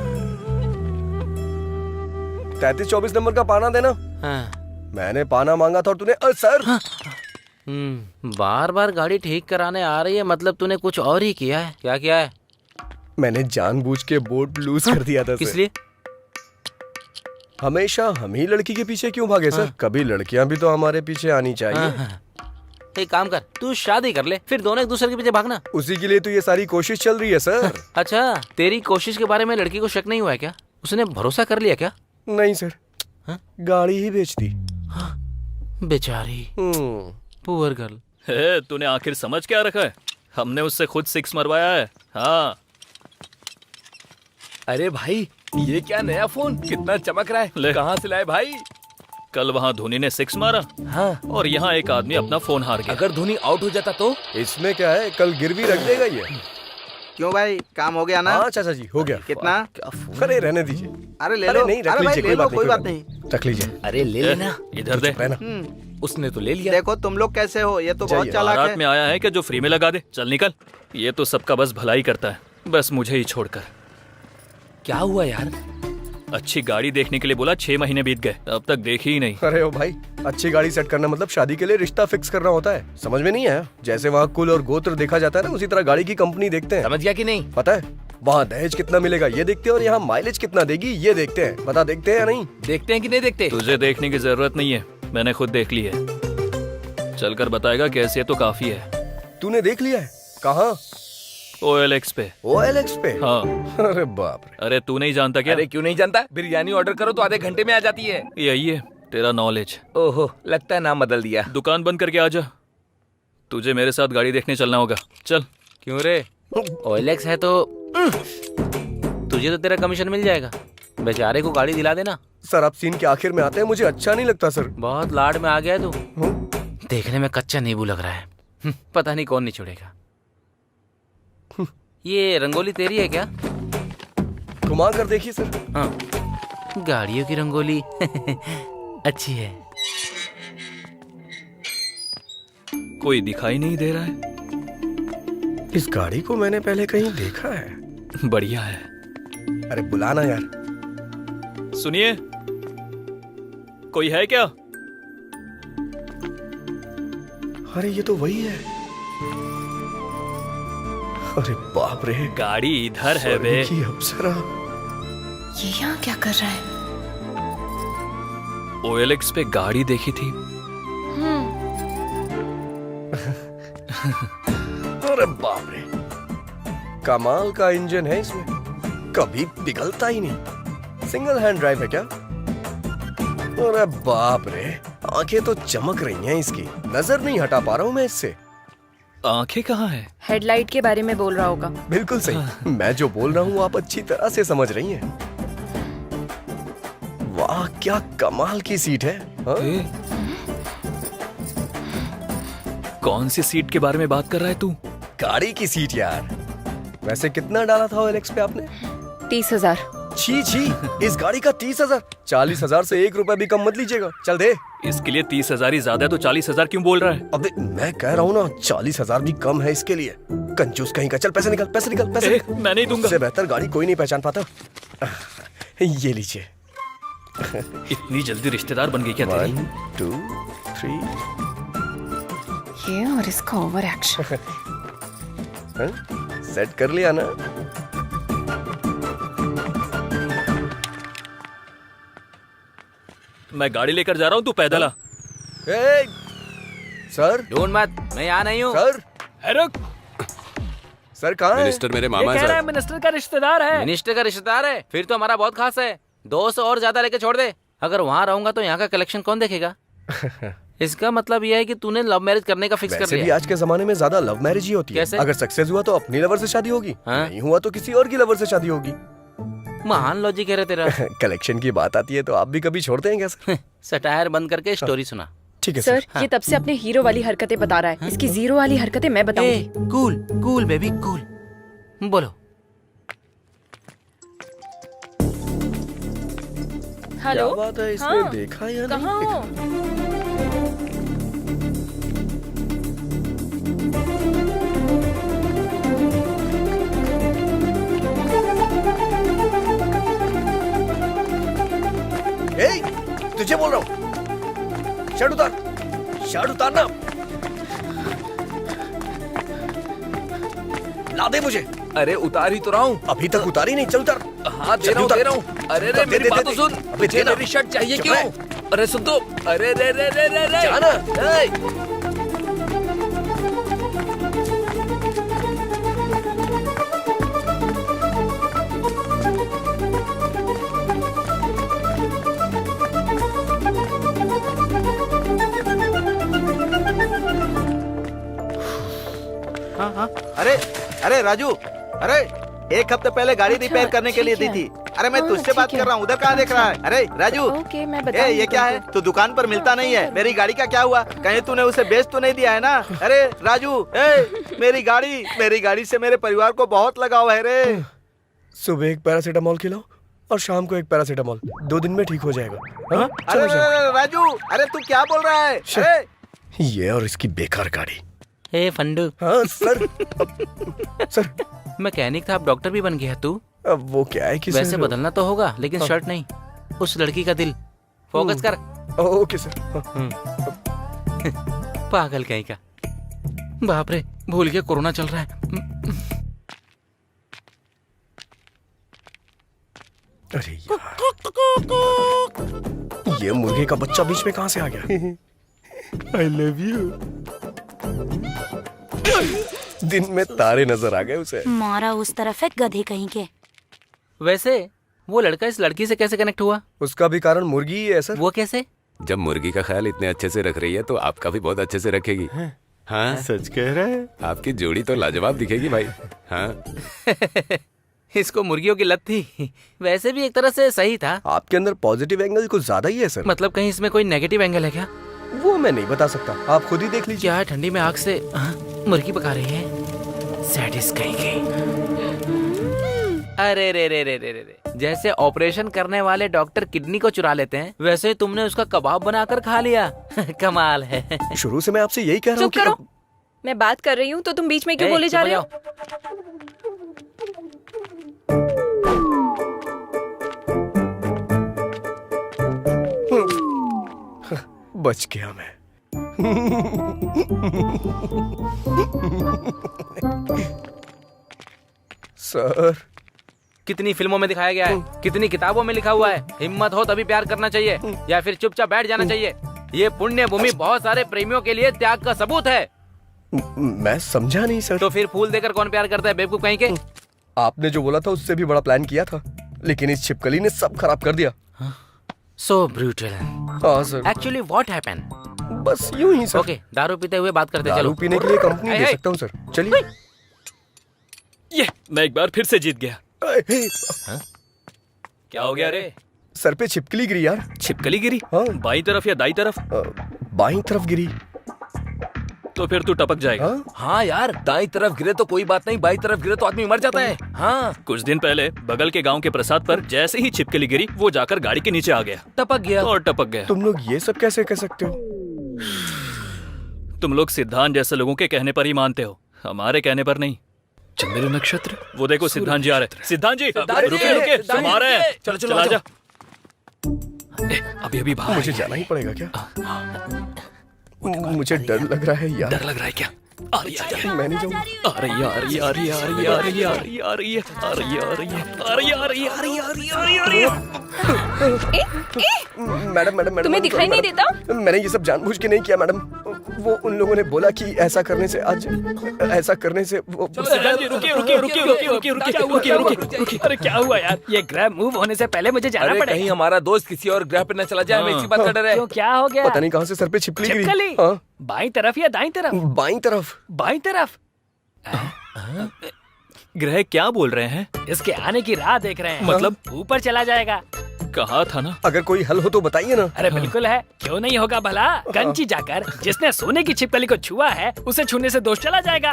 33-24 number का पाना देना। हाँ। मैंने पाना मांगा था और तूने सर। हाँ। बार बार गाड़ी ठीक कराने आ रही है, मतलब तूने कुछ और ही किया है। क्या किया है? मैंने जानबूझ के बोर्ड लूज कर दिया था। किस लिए? हमेशा हम ही लड़की के पीछे क्यों भागे सर? कभी लड़कियां भी तो हमारे पीछे आनी चाहिए। एक काम कर, तू शादी कर ले, फिर दोनों एक दूसरे के पीछे भागना। उसी के लिए तो ये सारी कोशिश चल रही है सर। अच्छा, तेरी कोशिश के बारे में लड़की को शक नहीं हुआ है क्या? उसने भरोसा कर लिया क्या? नहीं सर। गाड़ी ही बेच दी। बेचारी पुअर गर्ल। तूने आखिर समझ क्या रखा है? हमने उससे खुद 6 मरवाया है। हाँ। अरे भाई, ये क्या नया फोन, कितना चमक रहा है। ले। कहाँ से लाए भाई? कल वहाँ धोनी ने 6 मारा हाँ, और यहाँ एक आदमी अपना फोन हार गया। अगर धोनी आउट हो जाता तो? इसमें क्या है, कल गिरवी रख देगा ये। क्यों भाई, काम हो गया ना? हाँ चाचा जी, हो गया। कितना? क्या फोन? अरे रहने दीजिए। अरे ले अरे लो। नहीं, रख अरे भाई लीजिए, ले लो, कोई बात कोई नहीं। रख लीजिए। अरे ले लेना। इधर दे। रहना। उसने तो ले लिया। देखो तुम लोग कैसे हो, ये तो बहुत जाइए। चालाक बारात है। में आया है कि जो फ्री में लगा दे। चल निकल। ये तो सबका बस भलाई करता है, बस मुझे ही छोड़कर। क्या हुआ यार? अच्छी गाड़ी देखने के लिए बोला, 6 महीने बीत गए, अब तक देखी ही नहीं। अरे ओ भाई, अच्छी गाड़ी सेट करना मतलब शादी के लिए रिश्ता फिक्स करना होता है। समझ में नहीं आया? जैसे वहाँ कुल और गोत्र देखा जाता है ना, उसी तरह गाड़ी की कंपनी देखते हैं। समझ गया कि नहीं? पता है, वहाँ दहेज कितना मिलेगा ये देखते हैं और यहाँ माइलेज कितना देगी ये देखते हैं। पता देखते हैं या नहीं? देखते हैं कि नहीं देखते? तुझे देखने की जरूरत नहीं है, मैंने खुद देख ली है। चलकर बताएगा कैसी है तो काफी है। तूने देख लिया है? कहाँ? OLX पे। OLX पे? हाँ। अरे बाप रे। अरे तू नहीं जानता क्या? अरे क्यों नहीं जानता? बिरयानी ऑर्डर करो तो आधे घंटे में आ जाती है। यही है तेरा नॉलेज। ओहो, लगता है नाम बदल दिया। दुकान बंद करके आ जा, तुझे मेरे साथ गाड़ी देखने चलना होगा। चल। क्यों रे? OLX है तो तुझे तो तेरा कमीशन मिल जाएगा। बेचारे को गाड़ी दिला देना। सर आप सीन के आखिर में आते हैं, मुझे अच्छा नहीं लगता सर। बहुत लाड में आ गया है तू। हम्म? देखने में कच्चा नींबू लग रहा है। पता नहीं कौन निचोड़ेगा। ये रंगोली तेरी है क्या? घुमा कर देखिए सर। हाँ, गाड़ियों की रंगोली अच्छी है। कोई दिखाई नहीं दे रहा है। इस गाड़ी को मैंने पहले कहीं देखा है। बढ़िया है। अरे बुलाना यार। सुनिए, कोई है क्या? अरे ये तो वही है। अरे बाप रे, गाड़ी इधर है बे। स्वर्ग की अप्सरा। ये यहाँ क्या कर रहा है? OLX पे गाड़ी देखी थी। अरे बाप रे, कमाल का इंजन है इसमें, कभी पिघलता ही नहीं। सिंगल हैंड ड्राइव है क्या? अरे बाप रे, आंखें तो चमक रही हैं इसकी, नजर नहीं हटा पा रहा हूँ मैं इससे। आंखें कहाँ है? हेडलाइट के बारे में बोल रहा होगा। बिल्कुल सही, मैं जो बोल रहा हूँ आप अच्छी तरह से समझ रही हैं। वाह क्या कमाल की सीट है। हाँ? कौन सी सीट के बारे में बात कर रहा है तू? गाड़ी की सीट यार। वैसे कितना डाला था OLX पे आपने? 30,000। छी छी, इस गाड़ी का 30,000? 40,000 से 1 रुपया भी कम मत लीजिएगा। चल दे। इसके लिए 30,000 ही ज्यादा है तो 40,000 क्यों बोल रहा है? अबे मैं कह रहा हूँ ना, 40,000 भी कम है इसके लिए। कंजूस कहीं का। चल पैसे निकल, पैसे निकल, पैसे निकल। मैं नहीं दूंगा। इससे बेहतर गाड़ी कोई नहीं पहचान पाता। ये लीजिए। इतनी जल्दी रिश्तेदार बन गई क्या तेरी? 1 2 3। ये और इसका ओवर एक्शन। सेट कर लिया ना? मैं गाड़ी लेकर जा रहा हूँ, तू पैदल आ। ए, सर ढूंढ मत, मैं यहाँ नहीं हूँ। सर रुक। सर कहाँ है? मिनिस्टर मेरे मामा है सर। मिनिस्टर का रिश्तेदार है। मिनिस्टर का रिश्तेदार है? फिर तो हमारा बहुत खास है। 200 और ज्यादा लेके छोड़ दे। अगर वहाँ रहूंगा तो यहाँ का कलेक्शन कौन देखेगा? इसका मतलब यह है कि तूने लव मैरिज करने का फिक्स कर वैसे भी लिया। आज के जमाने में ज्यादा लव मैरिज ही होती है। कैसे? अगर सक्सेस हुआ तो अपनी लवर से शादी होगी, हाँ? नहीं हुआ तो किसी और की लवर से शादी होगी। महान लॉजिक है रे तेरा। कलेक्शन की बात आती है तो आप भी कभी छोड़ते हैं क्या सर? सटायर बंद करके स्टोरी सुना। ठीक है सर, सर। ये तब से अपने हीरो वाली हरकतें बता रहा है। इसकी जीरो वाली हरकतें मैं बताऊंगी। Cool cool baby cool. बोलो। हेलो, क्या बात है, इसने हाँ, देखा या कहाँ नहीं हो? देखा? तुझे बोल रहा हूँ, शर्ट उतार, शर्ट उतारना। ला दे मुझे। अरे उतार ही तो रहा हूँ। अभी तक उतारी नहीं, चल उतार। हाँ दे रहा हूँ, दे रहा हूँ। अरे रे मेरी बात तो सुन। अबे तुझे देना। मेरी शर्ट चाहिए चुप क्यों? रह। अरे सुन तो। अरे रे रे रे रे रे। जाना। हाँ हाँ। अरे अरे राजू, अरे 1 हफ्ते पहले गाड़ी रिपेयर करने के लिए दी ठीक थी। है। अरे मैं तुझसे बात कर रहा हूँ, उधर कहाँ देख रहा है? अरे राजू, ओके मैं ए बताऊंगी ये क्या है? तुमको। तू दुकान पर मिलता नहीं है। मेरी गाड़ी का क्या हुआ? कहीं तूने उसे बेच तो नहीं दिया है ना? अरे राजू, मेरी गाड़ी से मेरे परिवार को बहुत लगाव है रे। सुबह एक पैरासीटामोल खिलाओ और शाम को एक पैरासीटामोल, 2 दिन में ठीक हो जाएगा। हाँ? अरे चलो जाओ। अरे, राजू, अरे तू क्या बोल रहा है? अरे ये और इसकी बेकार गाड़ी। हे फंडू, हाँ सर। सर मैकेनिक था, अब डॉक्टर भी बन गया तू। अब वो क्या है कि वैसे सर, बदलना तो होगा, लेकिन शर्ट नहीं, उस लड़की का दिल। फोकस कर। Okay sir. हाँ। पागल कहीं का। बाप रे, भूल गया कोरोना चल रहा है। अरे यार, ये मुर्गे का बच्चा बीच में कहाँ से आ गया? I love you। दिन में तारे नजर आ गए उसे। मारा उस तरफ है गधे कहीं के। वैसे वो लड़का इस लड़की से कैसे कनेक्ट हुआ? उसका भी कारण मुर्गी ही है सर। वो कैसे? जब मुर्गी का ख्याल इतने अच्छे से रख रही है तो आपका भी बहुत अच्छे से रखेगी। हाँ, सच कह रहा है। आपकी जोड़ी तो लाजवाब दिखेगी भाई। हाँ, इसको मुर्गियों की लत थी। वैसे भी एक तरह से सही था। आपके अंदर पॉजिटिव एंगल कुछ ज्यादा ही है सर। मतलब कहीं इसमें कोई नेगेटिव एंगल है क्या? वो मैं नहीं बता सकता, आप खुद ही देख लीजिए। क्या है, ठंडी में आग से मुर्गी पका रही है? सैडिस्ट कहीं की। अरे रे रे रे रे रे रे, जैसे ऑपरेशन करने वाले डॉक्टर किडनी को चुरा लेते हैं, वैसे तुमने उसका कबाब बनाकर खा लिया। कमाल है। शुरू से मैं आपसे यही कह रहा हूँ चुप करो। मैं बात कर रही हूँ तो तुम बीच में क्यों बोले जा रहे हो? बच गया मैं। सर, कितनी फिल्मों में दिखाया गया है, कितनी किताबों में लिखा हुआ है, हिम्मत हो तभी प्यार करना चाहिए या फिर चुपचाप बैठ जाना चाहिए। ये पुण्य भूमि बहुत सारे प्रेमियों के लिए त्याग का सबूत है। मैं समझा नहीं सर। तो फिर फूल देकर कौन प्यार करता है, बेवकूफ कहीं के? आपने जो बोला था उससे भी बड़ा प्लान किया था, लेकिन इस छिपकली ने सब खराब कर दिया। सो ब्रूटल। हाँ सर। Actually what happened? बस यूं ही सर। ओके, दारू पीते हुए बात करते, दारू चलो। पीने के लिए कंपनी दे सकता हूँ सर, चलिए। ये मैं एक बार फिर से जीत गया। क्या हो गया रे? सर पे छिपकली गिरी यार। छिपकली गिरी? हाँ। बाई तरफ या दाई तरफ? बाईं तरफ गिरी। तो फिर तू टपक जाएगा। हाँ? हाँ यार, दाई तरफ गिरे तो कोई बात नहीं, बाई तरफ गिरे तो आदमी मर जाता है। हाँ, कुछ दिन पहले बगल के गांव के प्रसाद पर जैसे ही छिपकली गिरी, वो जाकर गाड़ी के नीचे आ गया, टपक गया। और टपक गया। तुम लोग ये सब कैसे कह सकते हो? तुम लोग सिद्धांत जैसे लोगों के कहने पर ही मानते हो, हमारे कहने पर नहीं। चंद्र नक्षत्र। वो देखो सिद्धांत जी आ रहे। सिद्धांत जी सिद्धांत जी, रुके रुके, सिद्धांत तुम आ रहे हैं। चलो, चलो, चला आ जा। अभी अभी बाहर मुझे जाना ही पड़ेगा क्या? मुझे डर लग रहा है यार। डर लग रहा है क्या? आ रही है, मैं नहीं जाऊंगा। आ रही है, आ रही है, आ रही है, आ रही है, आ रही है, आ रही है, आ रही है, आ रही है, आ रही है, आ रही है, आ रही है, आ रही है, आ रही है, आ रही है, आ रही है। मैडम मैडम मैडम, तुम्हें दिखाई नहीं देता? मैंने ये सब जानबूझ के नहीं किया मैडम। वो उन लोगों ने बोला कि ऐसा करने से आज ऐसा करने से वो सिद्धांत जी रुकिए रुकिए रुकिए रुकिए रुकिए रुकिए रुकिए रुकिए रुकिए। अरे क्या हुआ यार? ये ग्रैब मूव होने से पहले मुझे जाना अरे पड़ेगा। कहीं हमारा दोस्त किसी और ग्रह पे न चला जाए, हमें इसी बात का डर है। क्यों, क्या हो गया? पता नहीं कहाँ से सर पे छिपकली गिरी। छिपकली? हाँ, बाईं तरफ या दाईं तरफ? बाईं तरफ। बाईं तरफ। ग्रह क्या बोल रहे हैं? इसके आने की राह देख रहे हैं। मतलब ऊपर चला जाएगा। कहा था ना। अगर कोई हल हो तो बताइए ना। अरे बिल्कुल है, क्यों नहीं होगा भला। कंची जाकर जिसने सोने की छिपकली को छुआ है, उसे छूने से दोष चला जाएगा।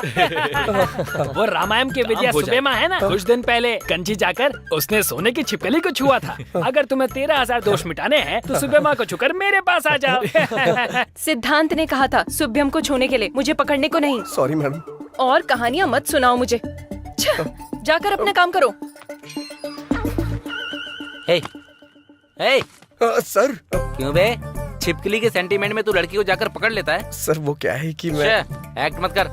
वो रामायण के विद्या सुबेमा है ना, कुछ दिन पहले कंची जाकर उसने सोने की छिपकली को छुआ था। अगर तुम्हें 13,000 दोष मिटाने हैं तो सुबेमा को छूकर मेरे पास आ जाओ। सिद्धांत ने कहा था शुभ्यम को छूने के लिए, मुझे पकड़ने को नहीं। Sorry madam. और कहानियां मत सुनाओ मुझे। जाकर अपना काम करो। हे, हे, सर। क्यों बे? छिपकली के सेंटीमेंट में तू लड़की को जाकर पकड़ लेता है? सर वो क्या है कि मैं एक्ट मत कर।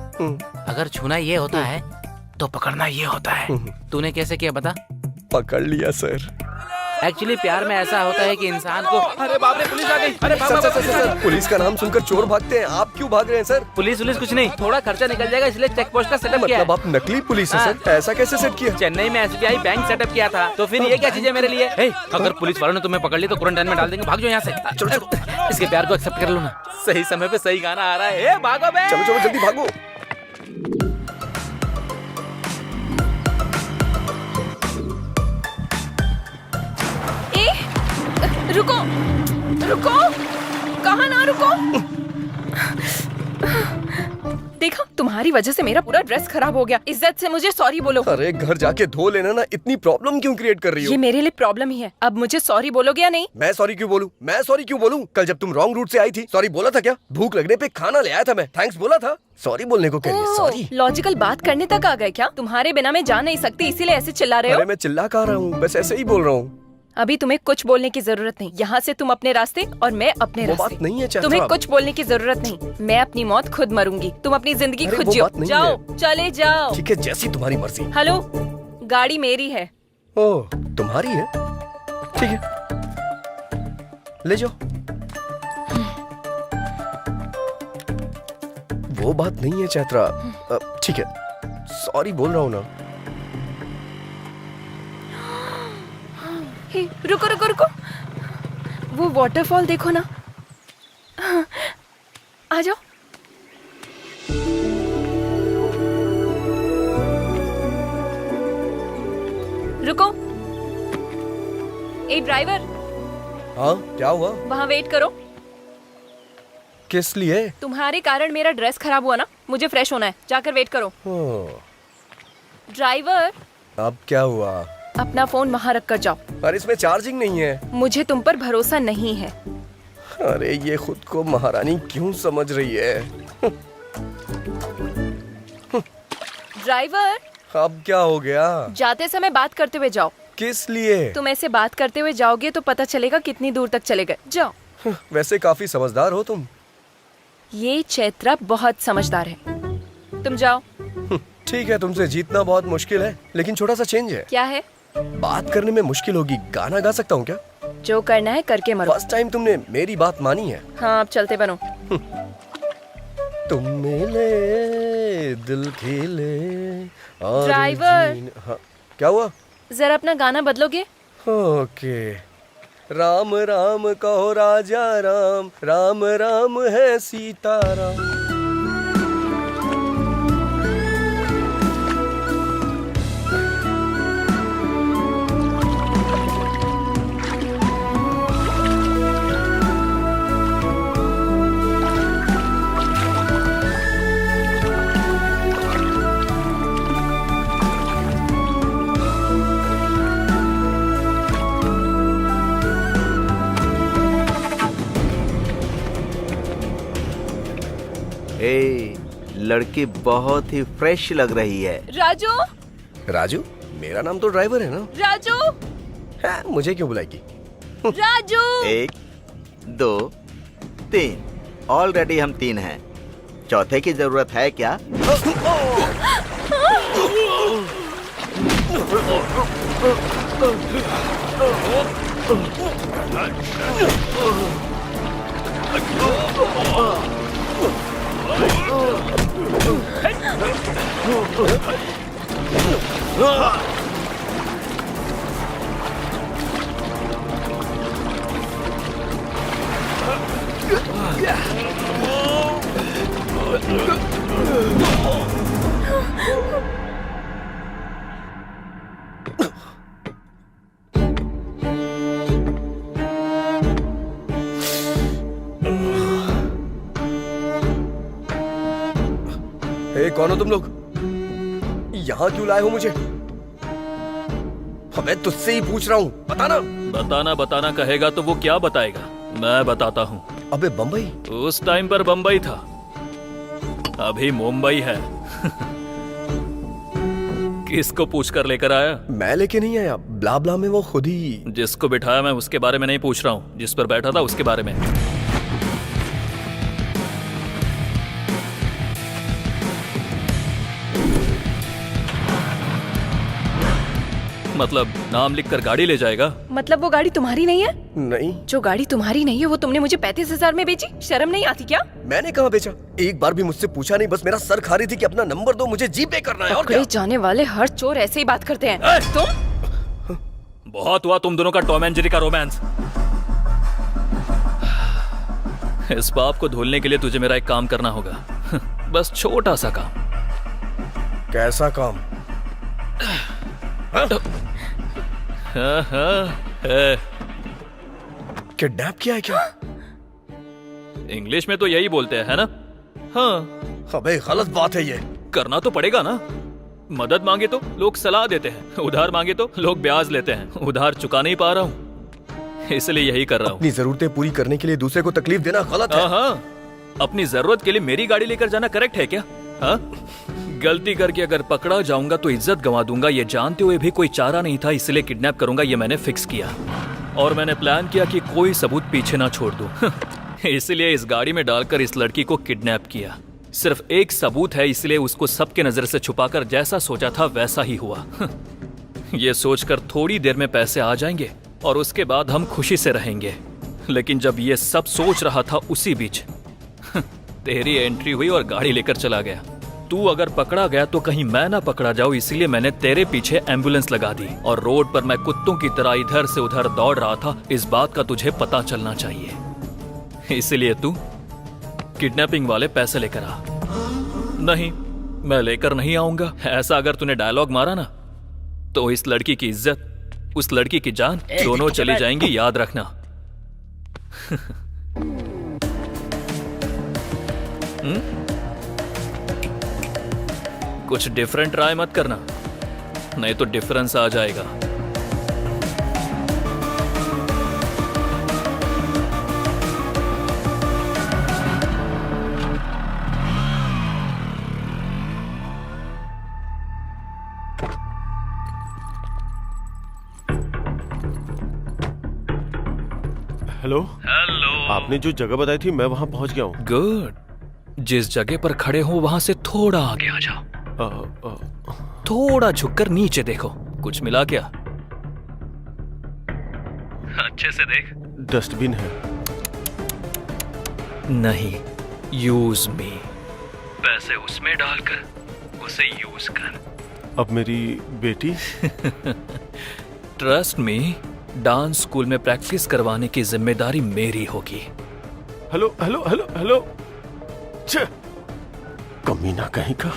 अगर छूना ये होता है तो पकड़ना ये होता है। तूने कैसे किया बता? पकड़ लिया सर। एक्चुअली प्यार में ऐसा होता है कि इंसान को। अरे बाप रे, पुलिस आ गई। अरे sir, sir, sir, sir, police का नाम सुनकर चोर भागते हैं, आप क्यों भाग रहे हैं सर? पुलिस कुछ नहीं, थोड़ा खर्चा निकल जाएगा इसलिए चेक पोस्ट का सेटअप किया है। मतलब आप नकली पुलिस है सर? ऐसा कैसे सेट किया? चेन्नई में SBI बैंक सेटअप किया था, तो फिर ये क्या चीजें मेरे लिए? अगर पुलिस वालों ने तुम्हें पकड़ ली तो क्वारंटाइन में डाल देंगे। भाग जाओ यहाँ से। चलो चलो, इसके प्यार को एक्सेप्ट कर लो ना। सही समय पे सही गाना आ रहा है। भागो बे। चलो चलो जल्दी भागो। रुको रुको, कहाँ ना रुको। देखा, तुम्हारी वजह से मेरा पूरा ड्रेस खराब हो गया। इज्जत से मुझे सॉरी बोलो। अरे घर जाके धो लेना ना, इतनी प्रॉब्लम क्यों क्रिएट कर रही हो? ये मेरे लिए प्रॉब्लम ही है। अब मुझे सॉरी बोलोगे या नहीं? मैं सॉरी क्यों बोलूं? मैं सॉरी क्यों बोलूं? कल जब तुम रॉन्ग रूट से आई थी सॉरी बोला था क्या? भूख लगने पे खाना ले आया था मैं, थैंक्स बोला था। सॉरी बोलने को कह सॉरी? लॉजिकल बात करने तक आ गए क्या? तुम्हारे बिना मैं जा नहीं सकती, इसीलिए ऐसे चिल्ला रहे हो? अरे मैं चिल्ला कहाँ रहा हूँ, बस ऐसे ही बोल रहा हूँ। अभी तुम्हें कुछ बोलने की जरूरत नहीं। यहाँ से तुम अपने रास्ते और मैं अपने वो रास्ते। बात नहीं है चैत्रा। तुम्हें कुछ बोलने की जरूरत नहीं। मैं अपनी मौत खुद मरूंगी, तुम अपनी जिंदगी अरे खुद वो जियो। बात नहीं जाओ, है। चले जाओ। ठीक है, जैसी तुम्हारी मर्जी। हेलो, गाड़ी मेरी है। ओह, तुम्हारी है? ठीक है, ले जाओ। वो बात नहीं है चैत्रा। ठीक है, सॉरी बोल रहा हूँ ना। हे, रुको रुको रुको, वो वाटरफॉल देखो ना। आ जाओ। रुको। ए ड्राइवर, हाँ क्या हुआ? वहाँ वेट करो। किस लिए? तुम्हारे कारण मेरा ड्रेस खराब हुआ ना, मुझे फ्रेश होना है, जाकर वेट करो। ड्राइवर, अब क्या हुआ? अपना फोन वहाँ रख कर जाओ। पर इसमें चार्जिंग नहीं है। मुझे तुम पर भरोसा नहीं है। अरे ये खुद को महारानी क्यों समझ रही है? ड्राइवर, अब क्या हो गया? जाते समय बात करते हुए जाओ। किस लिए? तुम ऐसे बात करते हुए जाओगे तो पता चलेगा कितनी दूर तक चले गए। जाओ। वैसे काफी समझदार हो तुम। ये चैत्रा बहुत समझदार है। तुम जाओ। ठीक है, तुमसे जीतना बहुत मुश्किल है, लेकिन छोटा सा चेंज है। क्या है? बात करने में मुश्किल होगी, गाना गा सकता हूँ क्या? जो करना है करके मरो। फर्स्ट टाइम तुमने मेरी बात मानी है। हाँ, अब चलते बनो। तुम मिले दिल खिले और ड्राइवर। हाँ, क्या हुआ? जरा अपना गाना बदलोगे? ओके। राम राम कहो राजा राम, राम राम है सीताराम। लड़की बहुत ही फ्रेश लग रही है। राजू। राजू? मेरा नाम तो ड्राइवर है ना। राजू। हाँ, मुझे क्यों बुलाएगी? राजू। 1 2 3, ऑलरेडी हम 3 हैं। चौथे की जरूरत है क्या? कौन हो तुम लोग? यहाँ क्यों लाए हो मुझे? मैं तुझसे ही पूछ रहा हूँ, बताना। बताना कहेगा तो वो क्या बताएगा? मैं बताता हूँ। अबे बम्बई? उस टाइम पर बम्बई था, अभी मुंबई है। किसको पूछ कर लेकर आया? मैं लेके नहीं आया, ब्ला ब्ला में वो खुद ही। जिसको बिठाया मैं उसके बारे में नहीं पूछ रहा हूँ, जिस पर बैठा था उसके बारे में। मतलब नाम लिखकर गाड़ी ले जाएगा? मतलब वो गाड़ी तुम्हारी नहीं है? नहीं। जो गाड़ी तुम्हारी नहीं है वो तुमने मुझे 35,000 में बेची? शर्म नहीं आती क्या? मैंने कहाँ बेचा? एक बार भी मुझसे पूछा नहीं, बस मेरा सर खा रही थी कि अपना नंबर दो, मुझे जीपे करना है। और क्या? जाने वाले हर चोर ऐसे ही बात करते हैं। तुम? बहुत हुआ तुम दोनों का टॉम एंड जेरी का रोमांस। इस पाप को धुलने के लिए तुझे मेरा एक काम करना होगा। बस छोटा सा काम। कैसा काम? किडनैप किया है क्या? इंग्लिश में तो यही बोलते हैं, है ना? हाँ। अबे गलत बात है ये। करना तो पड़ेगा ना। मदद मांगे तो लोग सलाह देते हैं, उधार मांगे तो लोग ब्याज लेते हैं। उधार चुका नहीं पा रहा हूँ, इसलिए यही कर रहा हूँ। अपनी जरूरतें पूरी करने के लिए दूसरे को तकलीफ देना गलत है। हाँ, अपनी जरूरत के लिए मेरी गाड़ी लेकर जाना करेक्ट है क्या? हाँ? गलती करके अगर पकड़ा जाऊंगा तो इज्जत गंवा दूंगा, ये जानते हुए भी कोई चारा नहीं था, इसलिए किडनैप करूंगा ये मैंने फिक्स किया। और मैंने प्लान किया कि कोई सबूत पीछे ना छोड़ दूं। इसलिए इस गाड़ी में डालकर इस लड़की को किडनैप किया। सिर्फ एक सबूत है, इसलिए उसको सबके नजर से छुपाकर जैसा सोचा था वैसा ही हुआ। ये सोचकर थोड़ी देर में पैसे आ जाएंगे और उसके बाद हम खुशी से रहेंगे। लेकिन जब ये सब सोच रहा था उसी बीच तेरी एंट्री हुई और गाड़ी लेकर चला गया। तू अगर पकड़ा गया तो कहीं मैं ना पकड़ा जाऊं, इसलिए मैंने तेरे पीछे एम्बुलेंस लगा दी। और रोड पर मैं कुत्तों की तरह इधर से उधर दौड़ रहा था। इस बात का तुझे पता चलना चाहिए, इसलिए तू किडनैपिंग वाले पैसे लेकर आ। नहीं, मैं लेकर नहीं आऊंगा। ऐसा अगर तूने डायलॉग मारा ना तो इस लड़की की इज्जत, उस लड़की की जान दोनों चली जाएंगी, याद रखना। कुछ डिफरेंट ट्राई मत करना, नहीं तो डिफरेंस आ जाएगा। हेलो। हेलो। आपने जो जगह बताई थी मैं वहां पहुंच गया हूँ। गुड। जिस जगह पर खड़े हो वहां से थोड़ा आगे आ जाओ। थोड़ा झुककर नीचे देखो, कुछ मिला क्या? अच्छे से देख। डस्टबिन है। नहीं, यूज मी। पैसे उसमें डालकर उसे यूज कर। अब मेरी बेटी? ट्रस्ट मी, डांस स्कूल में प्रैक्टिस करवाने की जिम्मेदारी मेरी होगी। Hello hello hello hello. कमीना कहीं का।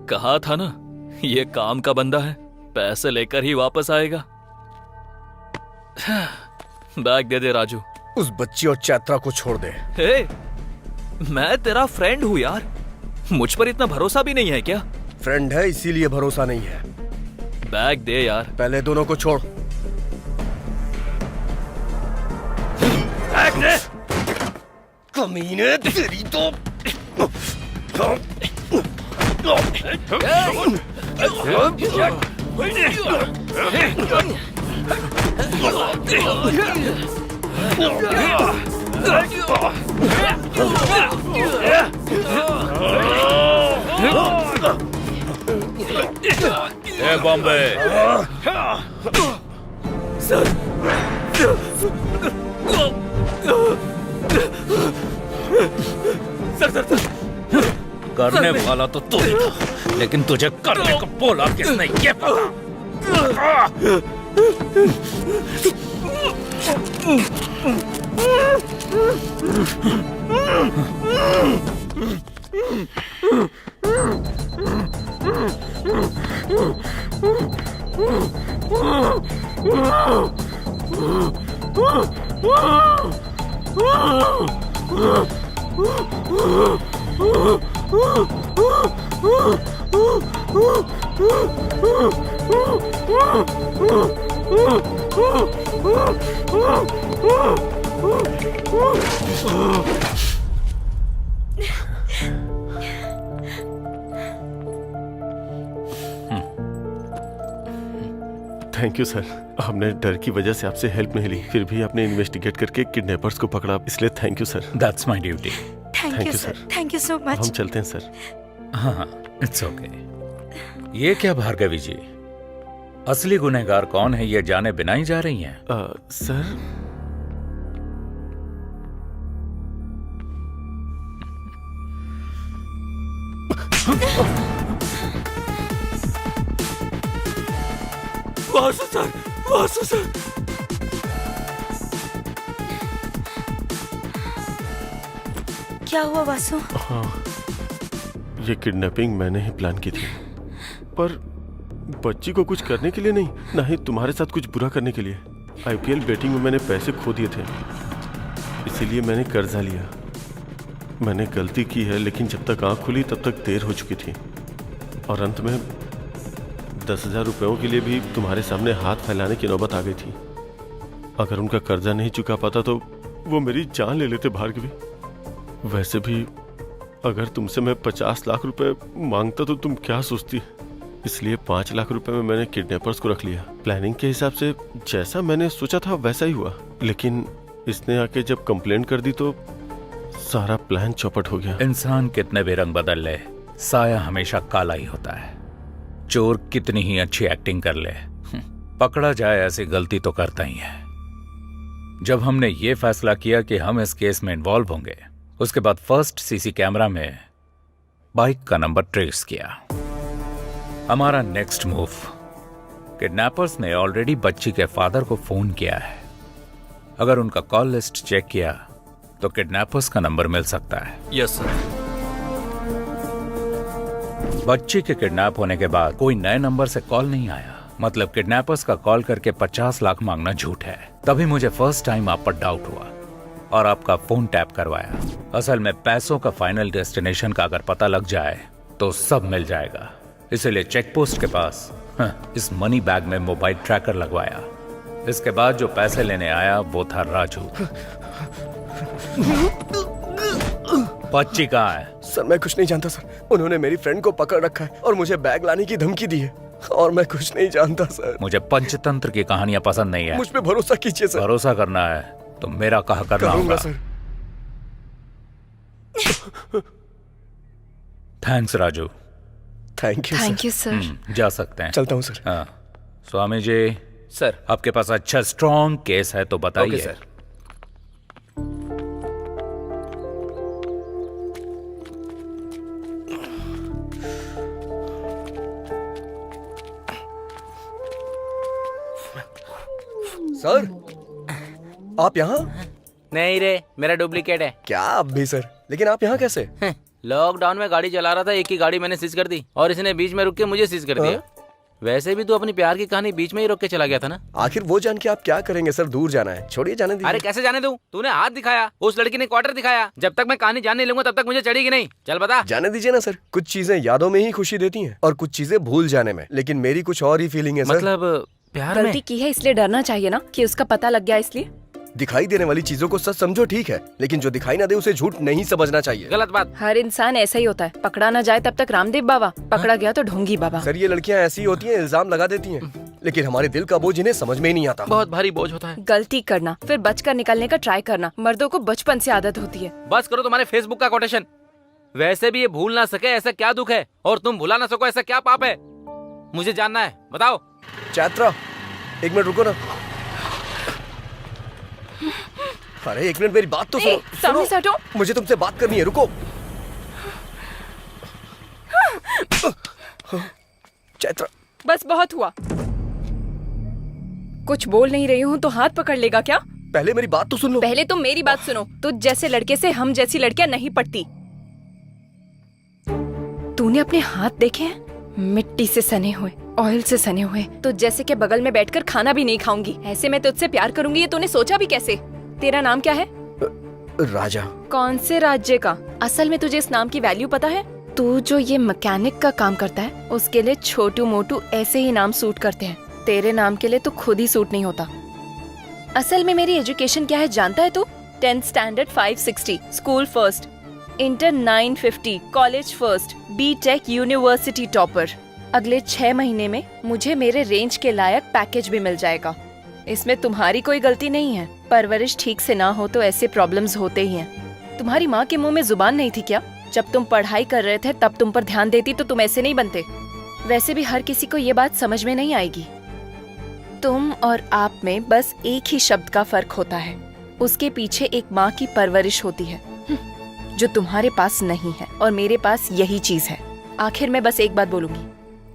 कहा था ना, ये काम का बंदा है, पैसे लेकर ही वापस आएगा। बैग दे दे राजू। उस बच्ची और चैत्रा को छोड़ दे। हे, मैं तेरा फ्रेंड हूँ यार, मुझ पर इतना भरोसा भी नहीं है क्या? फ्रेंड है इसीलिए भरोसा नहीं है। बैग दे यार। पहले दोनों को छोड़। बैग दे। कमीने तेरी तो। ए बॉम्बे, करने वाला तो तू ही था, लेकिन तुझे करने को बोला किसने ये पता। थैंक यू सर, हमने डर की वजह से आपसे हेल्प नहीं ली, फिर भी आपने इन्वेस्टिगेट करके किडनैपर्स को पकड़ा, इसलिए thank you sir. That's my duty. Thank you sir, thank you so हम मच। चलते हैं सर। हाँ, इट्स ओके। ये क्या भार्गवी जी, असली गुनहगार कौन है ये जाने बिना ही जा रही हैं? Sir Vasu sir, Vasu sir. क्या हुआ वासु? हाँ, ये किडनैपिंग मैंने ही प्लान की थी, पर बच्ची को कुछ करने के लिए नहीं, ना ही तुम्हारे साथ कुछ बुरा करने के लिए। आईपीएल बेटिंग में मैंने पैसे खो दिए थे, इसीलिए मैंने कर्जा लिया। मैंने गलती की है, लेकिन जब तक आंख खुली तब तक देर हो चुकी थी, और अंत में 10,000 रुपयों के लिए भी तुम्हारे सामने हाथ फैलाने की नौबत आ गई थी। अगर उनका कर्जा नहीं चुका पाता तो वो मेरी जान ले लेते भार्गवी। वैसे भी अगर तुमसे मैं 50 लाख रुपए मांगता तो तुम क्या सोचती, इसलिए 5 लाख रुपए में मैंने किडनैपर्स को रख लिया। प्लानिंग के हिसाब से जैसा मैंने सोचा था वैसा ही हुआ, लेकिन इसने आके जब कंप्लेंट कर दी तो सारा प्लान चौपट हो गया। इंसान कितने भी रंग बदल ले, साया हमेशा काला ही होता है। चोर कितनी ही अच्छी एक्टिंग कर ले, पकड़ा जाए ऐसी गलती तो करता ही है। जब हमने ये फैसला किया कि हम इस केस में इन्वॉल्व होंगे, उसके बाद फर्स्ट सीसी कैमरा में बाइक का नंबर ट्रेस किया। हमारा नेक्स्ट मूव, किडनैपर्स ने ऑलरेडी बच्ची के फादर को फोन किया है। अगर उनका कॉल लिस्ट चेक किया तो किडनैपर्स का नंबर मिल सकता है। Yes sir. बच्ची के किडनैप होने के बाद कोई नए नंबर से कॉल नहीं आया, मतलब किडनैपर्स का कॉल करके 50 लाख मांगना झूठ है। तभी मुझे फर्स्ट टाइम आप पर डाउट हुआ और आपका फोन टैप करवाया। असल में पैसों का फाइनल डेस्टिनेशन का अगर पता लग जाए तो सब मिल जाएगा, इसलिए चेक पोस्ट के पास इस मनी बैग में मोबाइल ट्रैकर लगवाया। इसके बाद जो पैसे लेने आया वो था राजू। बच्ची कहाँ है? सर मैं कुछ नहीं जानता सर, उन्होंने मेरी फ्रेंड को पकड़ रखा है और मुझे बैग लाने की धमकी दी है, और मैं कुछ नहीं जानता सर। मुझे पंचतंत्र की कहानियां पसंद नहीं है। मुझ पे भरोसा कीजिए सर। भरोसा करना है तो मेरा कहा करना होगा sir. Thanks Raju. Thank you sir. जा सकते हैं। चलता हूँ सर। हाँ, स्वामी जी सर, आपके पास अच्छा स्ट्रॉन्ग केस है तो बताइए। Okay sir. सर आप यहाँ? नहीं रे, मेरा डुप्लीकेट है। क्या आप भी सर, लेकिन आप यहाँ कैसे? लॉकडाउन में गाड़ी चला रहा था, एक ही गाड़ी मैंने सीज कर दी और इसने बीच में रुक के मुझे सीज कर दिया। वैसे भी तू अपनी प्यार की कहानी बीच में ही रोक के चला गया था ना। आखिर वो जान के आप क्या करेंगे सर, दूर जाना है, छोड़िए जाने दीजिए। अरे कैसे जाने दूं? तूने हाथ दिखाया, उस लड़की ने क्वार्टर दिखाया। जब तक मैं कहानी जान नहीं लूंगा तब तक मुझे चढ़ेगी नहीं। चल बता। जाने दीजिए ना सर, कुछ चीजें यादों में ही खुशी देती हैं और कुछ चीजें भूल जाने में, लेकिन मेरी कुछ और ही फीलिंग है सर। मतलब प्यार में गलती की है इसलिए डरना चाहिए ना कि उसका पता लग गया इसलिए। दिखाई देने वाली चीजों को सच समझो ठीक है, लेकिन जो दिखाई ना दे उसे झूठ नहीं समझना चाहिए। गलत बात। हर इंसान ऐसा ही होता है, पकड़ा ना जाए तब तक रामदेव बाबा, पकड़ा गया तो ढोंगी बाबा। सर ये लड़कियां ऐसी होती हैं, इल्जाम लगा देती हैं, लेकिन हमारे दिल का बोझ इन्हें समझ में ही नहीं आता। बहुत भारी बोझ होता है। गलती करना फिर बचकर निकलने का ट्राई करना, मर्दों को बचपन से आदत होती है। बस करो तुम्हारे फेसबुक का कोटेशन। वैसे भी ये भूल ना सके ऐसा क्या दुख है, और तुम भुला ना सको ऐसा क्या पाप है। मुझे जानना है, बताओ। चैत्रा, एक मिनट रुको ना। अरे एक मिनट, मेरी बात तो सुनो। सामने से हटो। मुझे तुमसे बात करनी है, रुको। चैत्रा, बस बहुत हुआ। कुछ बोल नहीं रही हूँ तो हाथ पकड़ लेगा क्या? पहले मेरी बात तो सुन लो। पहले तुम मेरी बात सुनो। तुझ जैसे लड़के से हम जैसी लड़कियां नहीं पटती। तूने अपने हाथ देखे हैं? मिट्टी से सने हुए, ऑयल से सने हुए। तो जैसे के बगल में बैठकर खाना भी नहीं खाऊंगी। ऐसे मैं तुझसे प्यार करूंगी, ये तूने सोचा भी कैसे? तेरा नाम क्या है? राजा। कौन से राज्य का? असल में तुझे इस नाम की वैल्यू पता है? तू जो ये मैकेनिक का काम करता है, उसके लिए छोटू मोटू ऐसे ही नाम सूट करते हैं। तेरे नाम के लिए तो खुद ही सूट नहीं होता। असल में मेरी एजुकेशन क्या है जानता है तू? 10th standard 560, school first, inter 950, college first, BTech university topper. अगले 6 महीने में मुझे मेरे रेंज के लायक पैकेज भी मिल जाएगा। इसमें तुम्हारी कोई गलती नहीं है। परवरिश ठीक से ना हो तो ऐसे प्रॉब्लम्स होते ही हैं। तुम्हारी माँ के मुंह में जुबान नहीं थी क्या? जब तुम पढ़ाई कर रहे थे तब तुम पर ध्यान देती तो तुम ऐसे नहीं बनते। वैसे भी हर किसी को ये बात समझ में नहीं आएगी। तुम और आप में बस एक ही शब्द का फर्क होता है। उसके पीछे एक माँ की परवरिश होती है, जो तुम्हारे पास नहीं है और मेरे पास यही चीज है। आखिर में बस एक बात बोलूंगी,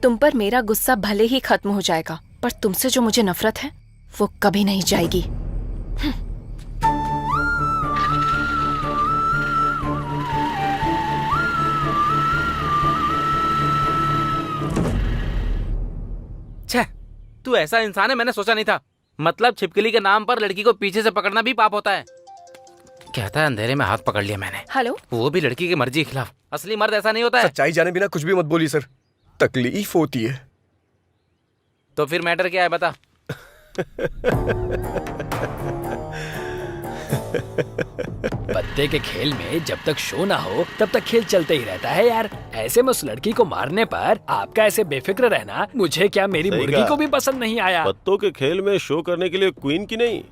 तुम पर मेरा गुस्सा भले ही खत्म हो जाएगा, पर तुमसे जो मुझे नफरत है वो कभी नहीं जाएगी। छह, तू ऐसा इंसान है मैंने सोचा नहीं था। मतलब छिपकली के नाम पर लड़की को पीछे से पकड़ना भी पाप होता है। कहता है अंधेरे में हाथ पकड़ लिया मैंने। हेलो, वो भी लड़की की मर्जी के खिलाफ। असली मर्द ऐसा नहीं होता है। सच्चाई जाने बिना कुछ भी मत बोली सर, तकलीफ होती है। तो फिर मैटर क्या है बता। पत्ते के खेल में जब तक शो ना हो तब तक खेल चलते ही रहता है यार। ऐसे में उस लड़की को मारने पर आपका ऐसे बेफिक्र रहना मुझे क्या मेरी मुर्गी को भी पसंद नहीं आया। पत्तों के खेल में शो करने के लिए क्वीन की नहीं,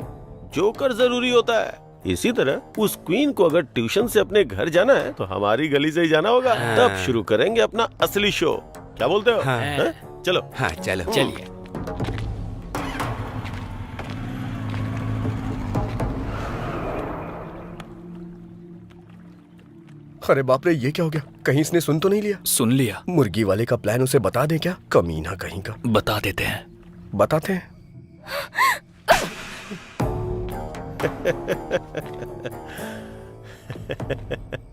जोकर जरूरी होता है। इसी तरह उस क्वीन को अगर ट्यूशन से अपने घर जाना है तो हमारी गली से ही जाना होगा। तब शुरू करेंगे अपना असली शो। क्या बोलते हो? हाँ? चलो। हाँ चलो, चलिए। अरे बाप रे, ये क्या हो गया? कहीं इसने सुन तो नहीं लिया? सुन लिया। मुर्गी वाले का प्लान उसे बता दे क्या? कमीना कहीं का। बता देते हैं। बताते हैं।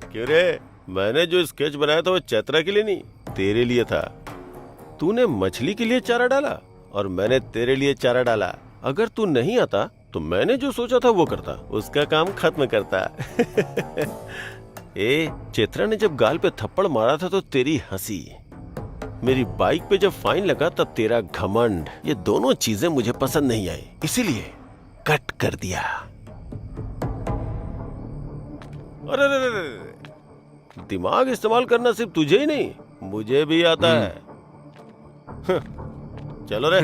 क्यों रे? मैंने जो स्केच बनाया था वो चैत्रा के लिए नहीं, तेरे लिए था। तूने मछली के लिए चारा डाला और मैंने तेरे लिए चारा डाला। अगर तू नहीं आता तो मैंने जो सोचा था वो करता, उसका काम खत्म करता। ए, चैत्रा ने जब गाल पे थप्पड़ मारा था तो तेरी हंसी, मेरी बाइक पे जब फाइन लगा तब तेरा घमंड, ये दोनों चीजें मुझे पसंद नहीं आई, इसीलिए कट कर दिया। अरे रे रे रे, दिमाग इस्तेमाल करना सिर्फ तुझे ही नहीं मुझे भी आता है। चलो रे।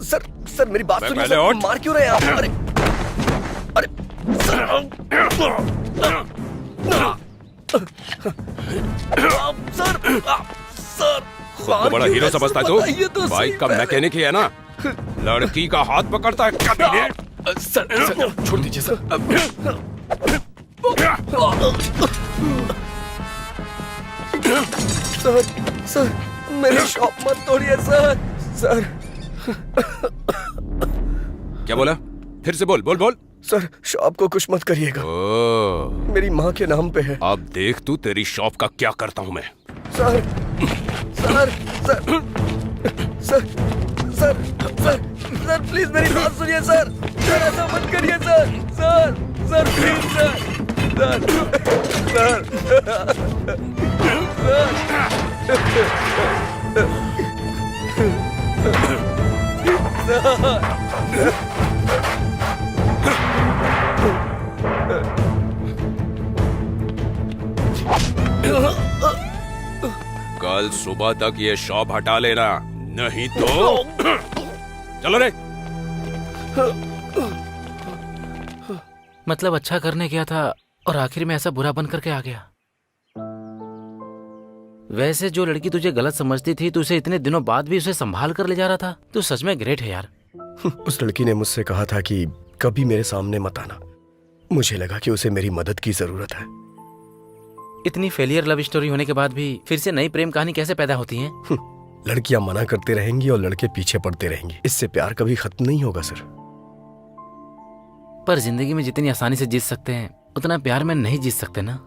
सर सर मेरी बात सुनिए सर, मार क्यों रहे हैं आप? अरे अरे सर, सर खुद को बड़ा हीरो समझता है तू? बाइक का मैकेनिक ही है ना, लड़की का हाथ पकड़ता है कभी? सर छोड़ दीजिए सर। सर सर मेरी शॉप मत तोड़िए सर। सर क्या बोला? फिर से बोल बोल बोल। सर शॉप को कुछ मत करिएगा, मेरी माँ के नाम पे है। अब देख तू तेरी शॉप का क्या करता हूँ मैं। Sir sir sir sir sir sir sir please मेरी बात सुनिए सर। सर ऐसा मत करिए sir. Sir sir please sir. Sir कल सुबह तक ये शॉप हटा लेना, नहीं तो चलो रे। मतलब अच्छा करने गया था और आखिर में ऐसा बुरा बन करके आ गया। वैसे जो लड़की तुझे गलत समझती थी, तू उसे इतने दिनों बाद भी उसे संभाल कर ले जा रहा था। तू सच में ग्रेट है यार। उस लड़की ने मुझसे कहा था कि कभी मेरे सामने मत आना। मुझे लगा कि उसे मेरी मदद की जरूरत है। इतनी फेलियर लव स्टोरी होने के बाद भी फिर से नई प्रेम कहानी कैसे पैदा होती है? लड़कियां मना करते रहेंगी और लड़के पीछे पड़ते रहेंगे। इससे प्यार कभी खत्म नहीं होगा सर। पर जिंदगी में जितनी आसानी से जीत सकते हैं उतना प्यार में नहीं जीत सकते ना।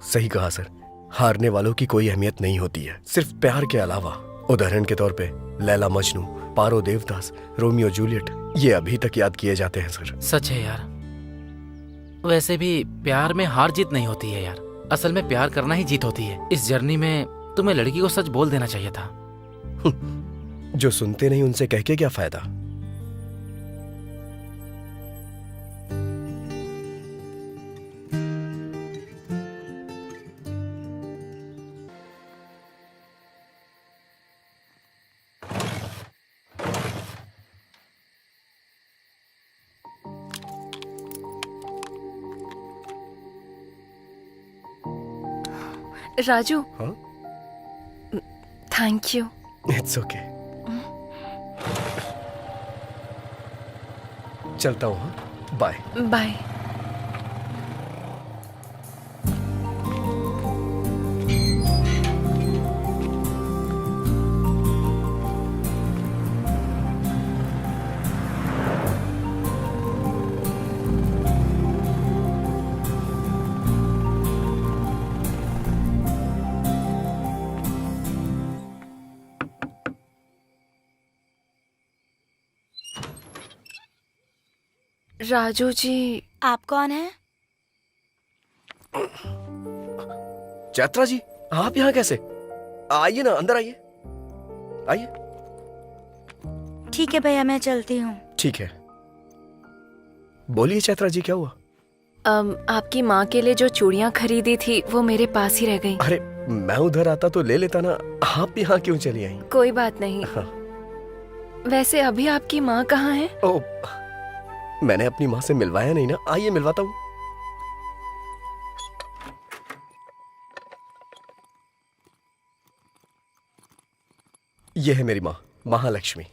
सही कहा सर। हारने वालों की कोई अहमियत नहीं होती है, सिर्फ प्यार के अलावा। उदाहरण के तौर पे लैला मजनू, पारो देवदास, रोमियो जूलियट, ये अभी तक याद किए जाते हैं सर। सच है यार। वैसे भी प्यार में हार जीत नहीं होती है यार, असल में प्यार करना ही जीत होती है। इस जर्नी में तुम्हें लड़की को सच बोल देना चाहिए था। जो सुनते नहीं उनसे कह के क्या फायदा। राजू। हाँ? Thank you. It's okay. चलता हूँ। हाँ? Bye bye. राजू जी। आप कौन हैं? चैत्रा जी, आप यहाँ कैसे? आइए ना, अंदर आइए। आइए। ठीक है भैया, मैं चलती हूँ। ठीक है। बोलिए चैत्रा जी, क्या हुआ? आपकी माँ के लिए जो चूड़ियाँ खरीदी थी वो मेरे पास ही रह गई। अरे मैं उधर आता तो ले लेता ना, आप यहाँ क्यों चली आई? कोई बात नहीं। हाँ। वैसे अभी आपकी माँ कहाँ है? ओ, मैंने अपनी माँ से मिलवाया नहीं ना। आइए मिलवाता हूँ। ये है मेरी माँ, महालक्ष्मी।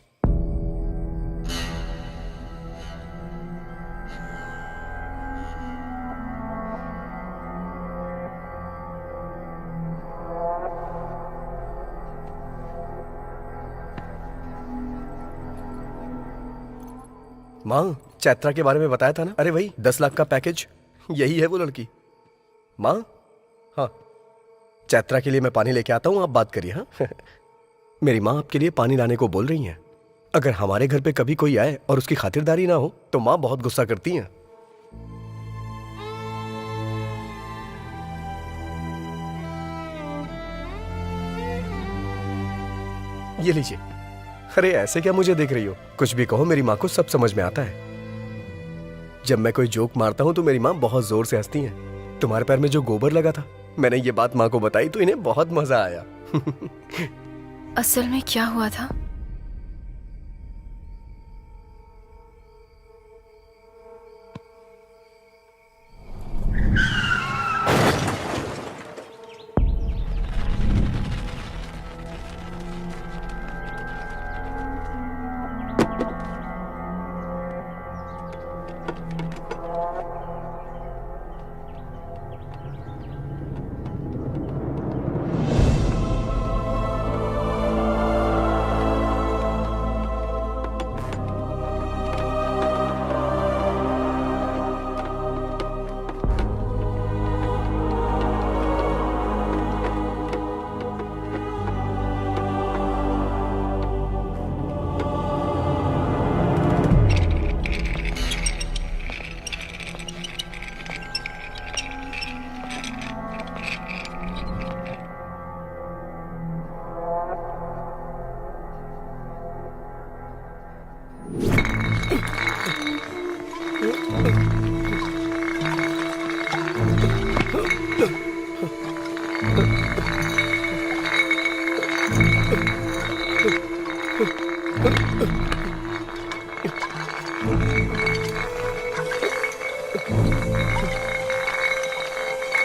माँ, चैत्रा के बारे में बताया था ना? अरे वही 10 लाख का पैकेज, यही है वो लड़की। माँ, हाँ, चैत्रा के लिए मैं पानी लेके आता हूँ, आप बात करिए। हाँ। मेरी माँ आपके लिए पानी लाने को बोल रही हैं। अगर हमारे घर पे कभी कोई आए और उसकी खातिरदारी ना हो तो माँ बहुत गुस्सा करती हैं। ये लीजिए। अरे ऐसे क्या मुझे देख रही हो? कुछ भी कहो, मेरी माँ को सब समझ में आता है। जब मैं कोई जोक मारता हूँ तो मेरी माँ बहुत जोर से हंसती हैं। तुम्हारे पैर में जो गोबर लगा था, मैंने ये बात माँ को बताई तो इन्हें बहुत मजा आया। असल में क्या हुआ था?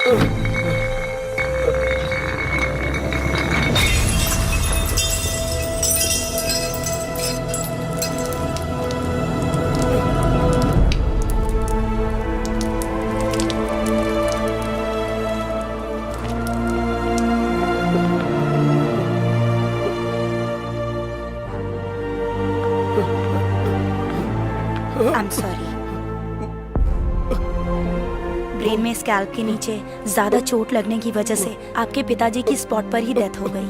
I am sorry. ब्रेन में स्कैल्प के नीचे ज्यादा चोट लगने की वजह से आपके पिताजी की स्पॉट पर ही डेथ हो गई।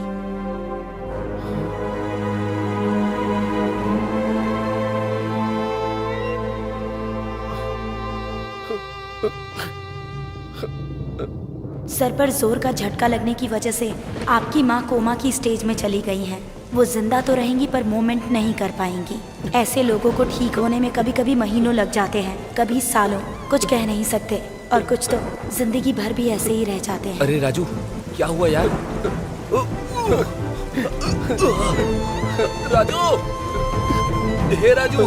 सर पर जोर का झटका लगने की वजह से आपकी माँ कोमा की स्टेज में चली गई हैं। वो जिंदा तो रहेंगी पर मूवमेंट नहीं कर पाएंगी। ऐसे लोगों को ठीक होने में कभी कभी महीनों लग जाते हैं, कभी सालों। कुछ कह नहीं सकते और कुछ तो जिंदगी भर भी ऐसे ही रह जाते हैं। अरे राजू, क्या हुआ यार? राजू, हे राजू,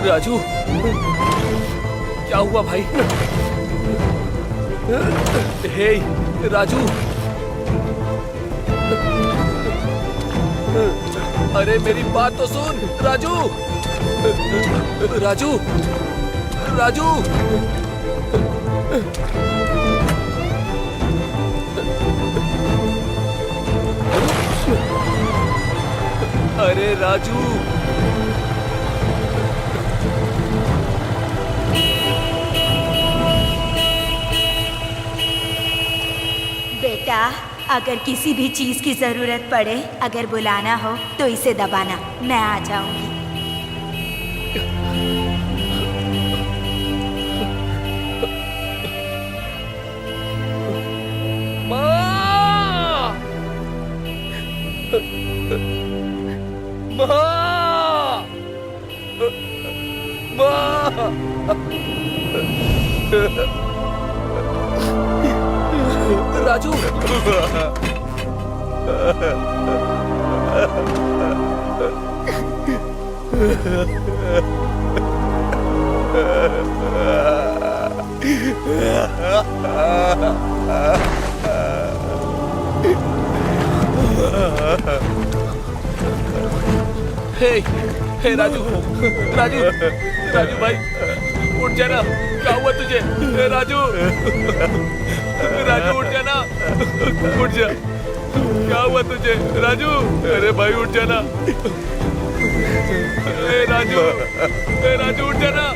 राजू, क्या हुआ भाई? हे राजू, अरे मेरी बात तो सुन राजू, राजू, राजू, अरे राजू, बेटा, अगर किसी भी चीज की जरूरत पड़े, अगर बुलाना हो तो इसे दबाना, मैं आ जाऊंगी। माँ! माँ! राजू, हे राजू, राजू, राजू भाई, उठ जाना। क्या हुआ तुझे? हे राजू, राजू उठ जाना, उठ जा। क्या हुआ तुझे राजू? अरे भाई उठ जाना। हे राजू उठ जाना।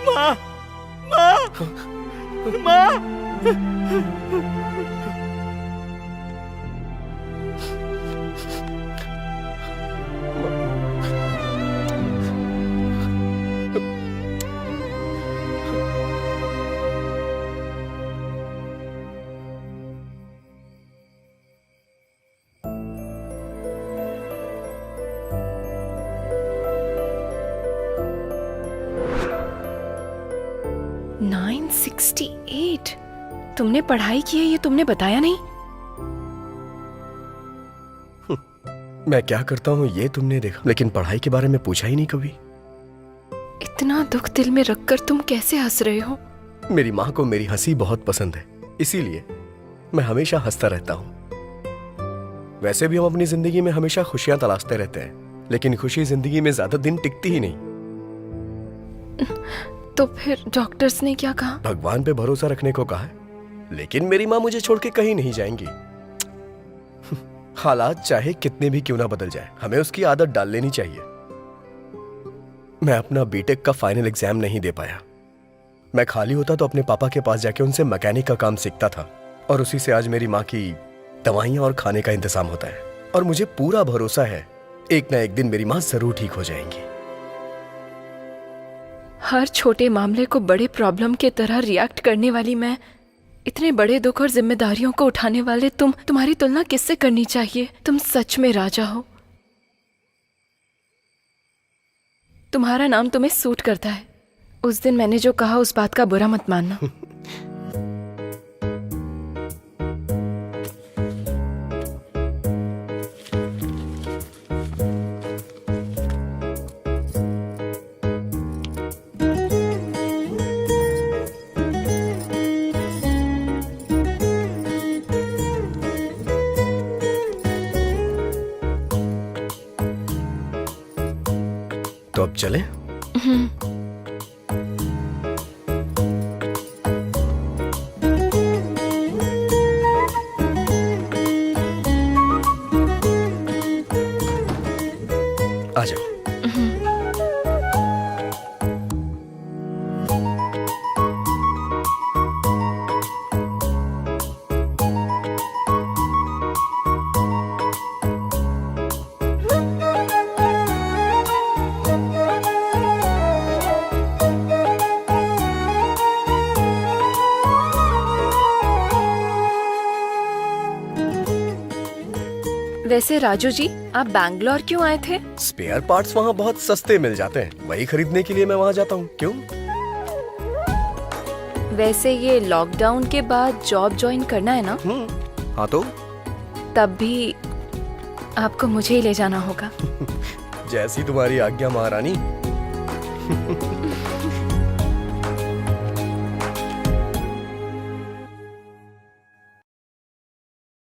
माँ, माँ, माँ। तुमने पढ़ाई की है ये तुमने बताया नहीं। मैं क्या करता हूँ ये तुमने देखा, लेकिन पढ़ाई के बारे में पूछा ही नहीं कभी। इतना दुख दिल में रखकर तुम कैसे हंस रहे हो? मेरी माँ को मेरी हंसी बहुत पसंद है, इसीलिए मैं हमेशा हंसता रहता हूँ। वैसे भी हम अपनी जिंदगी में हमेशा खुशियां तलाशते रहते हैं, लेकिन खुशी जिंदगी में ज्यादा दिन टिकती ही नहीं। तो फिर डॉक्टर्स ने क्या कहा? भगवान पे भरोसा रखने को कहा है, लेकिन मेरी माँ मुझे छोड़ के कहीं नहीं जाएंगी। हालात चाहे कितने भी क्यों ना बदल जाए, हमें उसकी आदत डाल लेनी चाहिए। मैं अपना बीटेक का फाइनल एग्जाम नहीं दे पाया। मैं खाली होता तो अपने पापा के पास जाके उनसे मैकेनिक का काम सीखता था, और उसी से आज मेरी माँ की दवाइयां और खाने का इंतजाम होता है। और मुझे पूरा भरोसा है एक ना एक दिन मेरी माँ जरूर ठीक हो जाएंगी। हर छोटे मामले को बड़े प्रॉब्लम के तरह रिएक्ट करने वाली मैं, इतने बड़े दुख और जिम्मेदारियों को उठाने वाले तुम्हारी तुलना किससे करनी चाहिए? तुम सच में राजा हो। तुम्हारा नाम तुम्हें सूट करता है। उस दिन मैंने जो कहा उस बात का बुरा मत मानना। तो अब चलें? आ जाओ। वैसे राजू जी, आप बैंगलोर क्यों आए थे? स्पेयर पार्ट्स वहाँ बहुत सस्ते मिल जाते हैं, वही खरीदने के लिए मैं वहाँ जाता हूँ। क्यों? वैसे ये लॉकडाउन के बाद जॉब ज्वाइन करना है ना? हाँ तो तब भी आपको मुझे ही ले जाना होगा। जैसी तुम्हारी आज्ञा महारानी।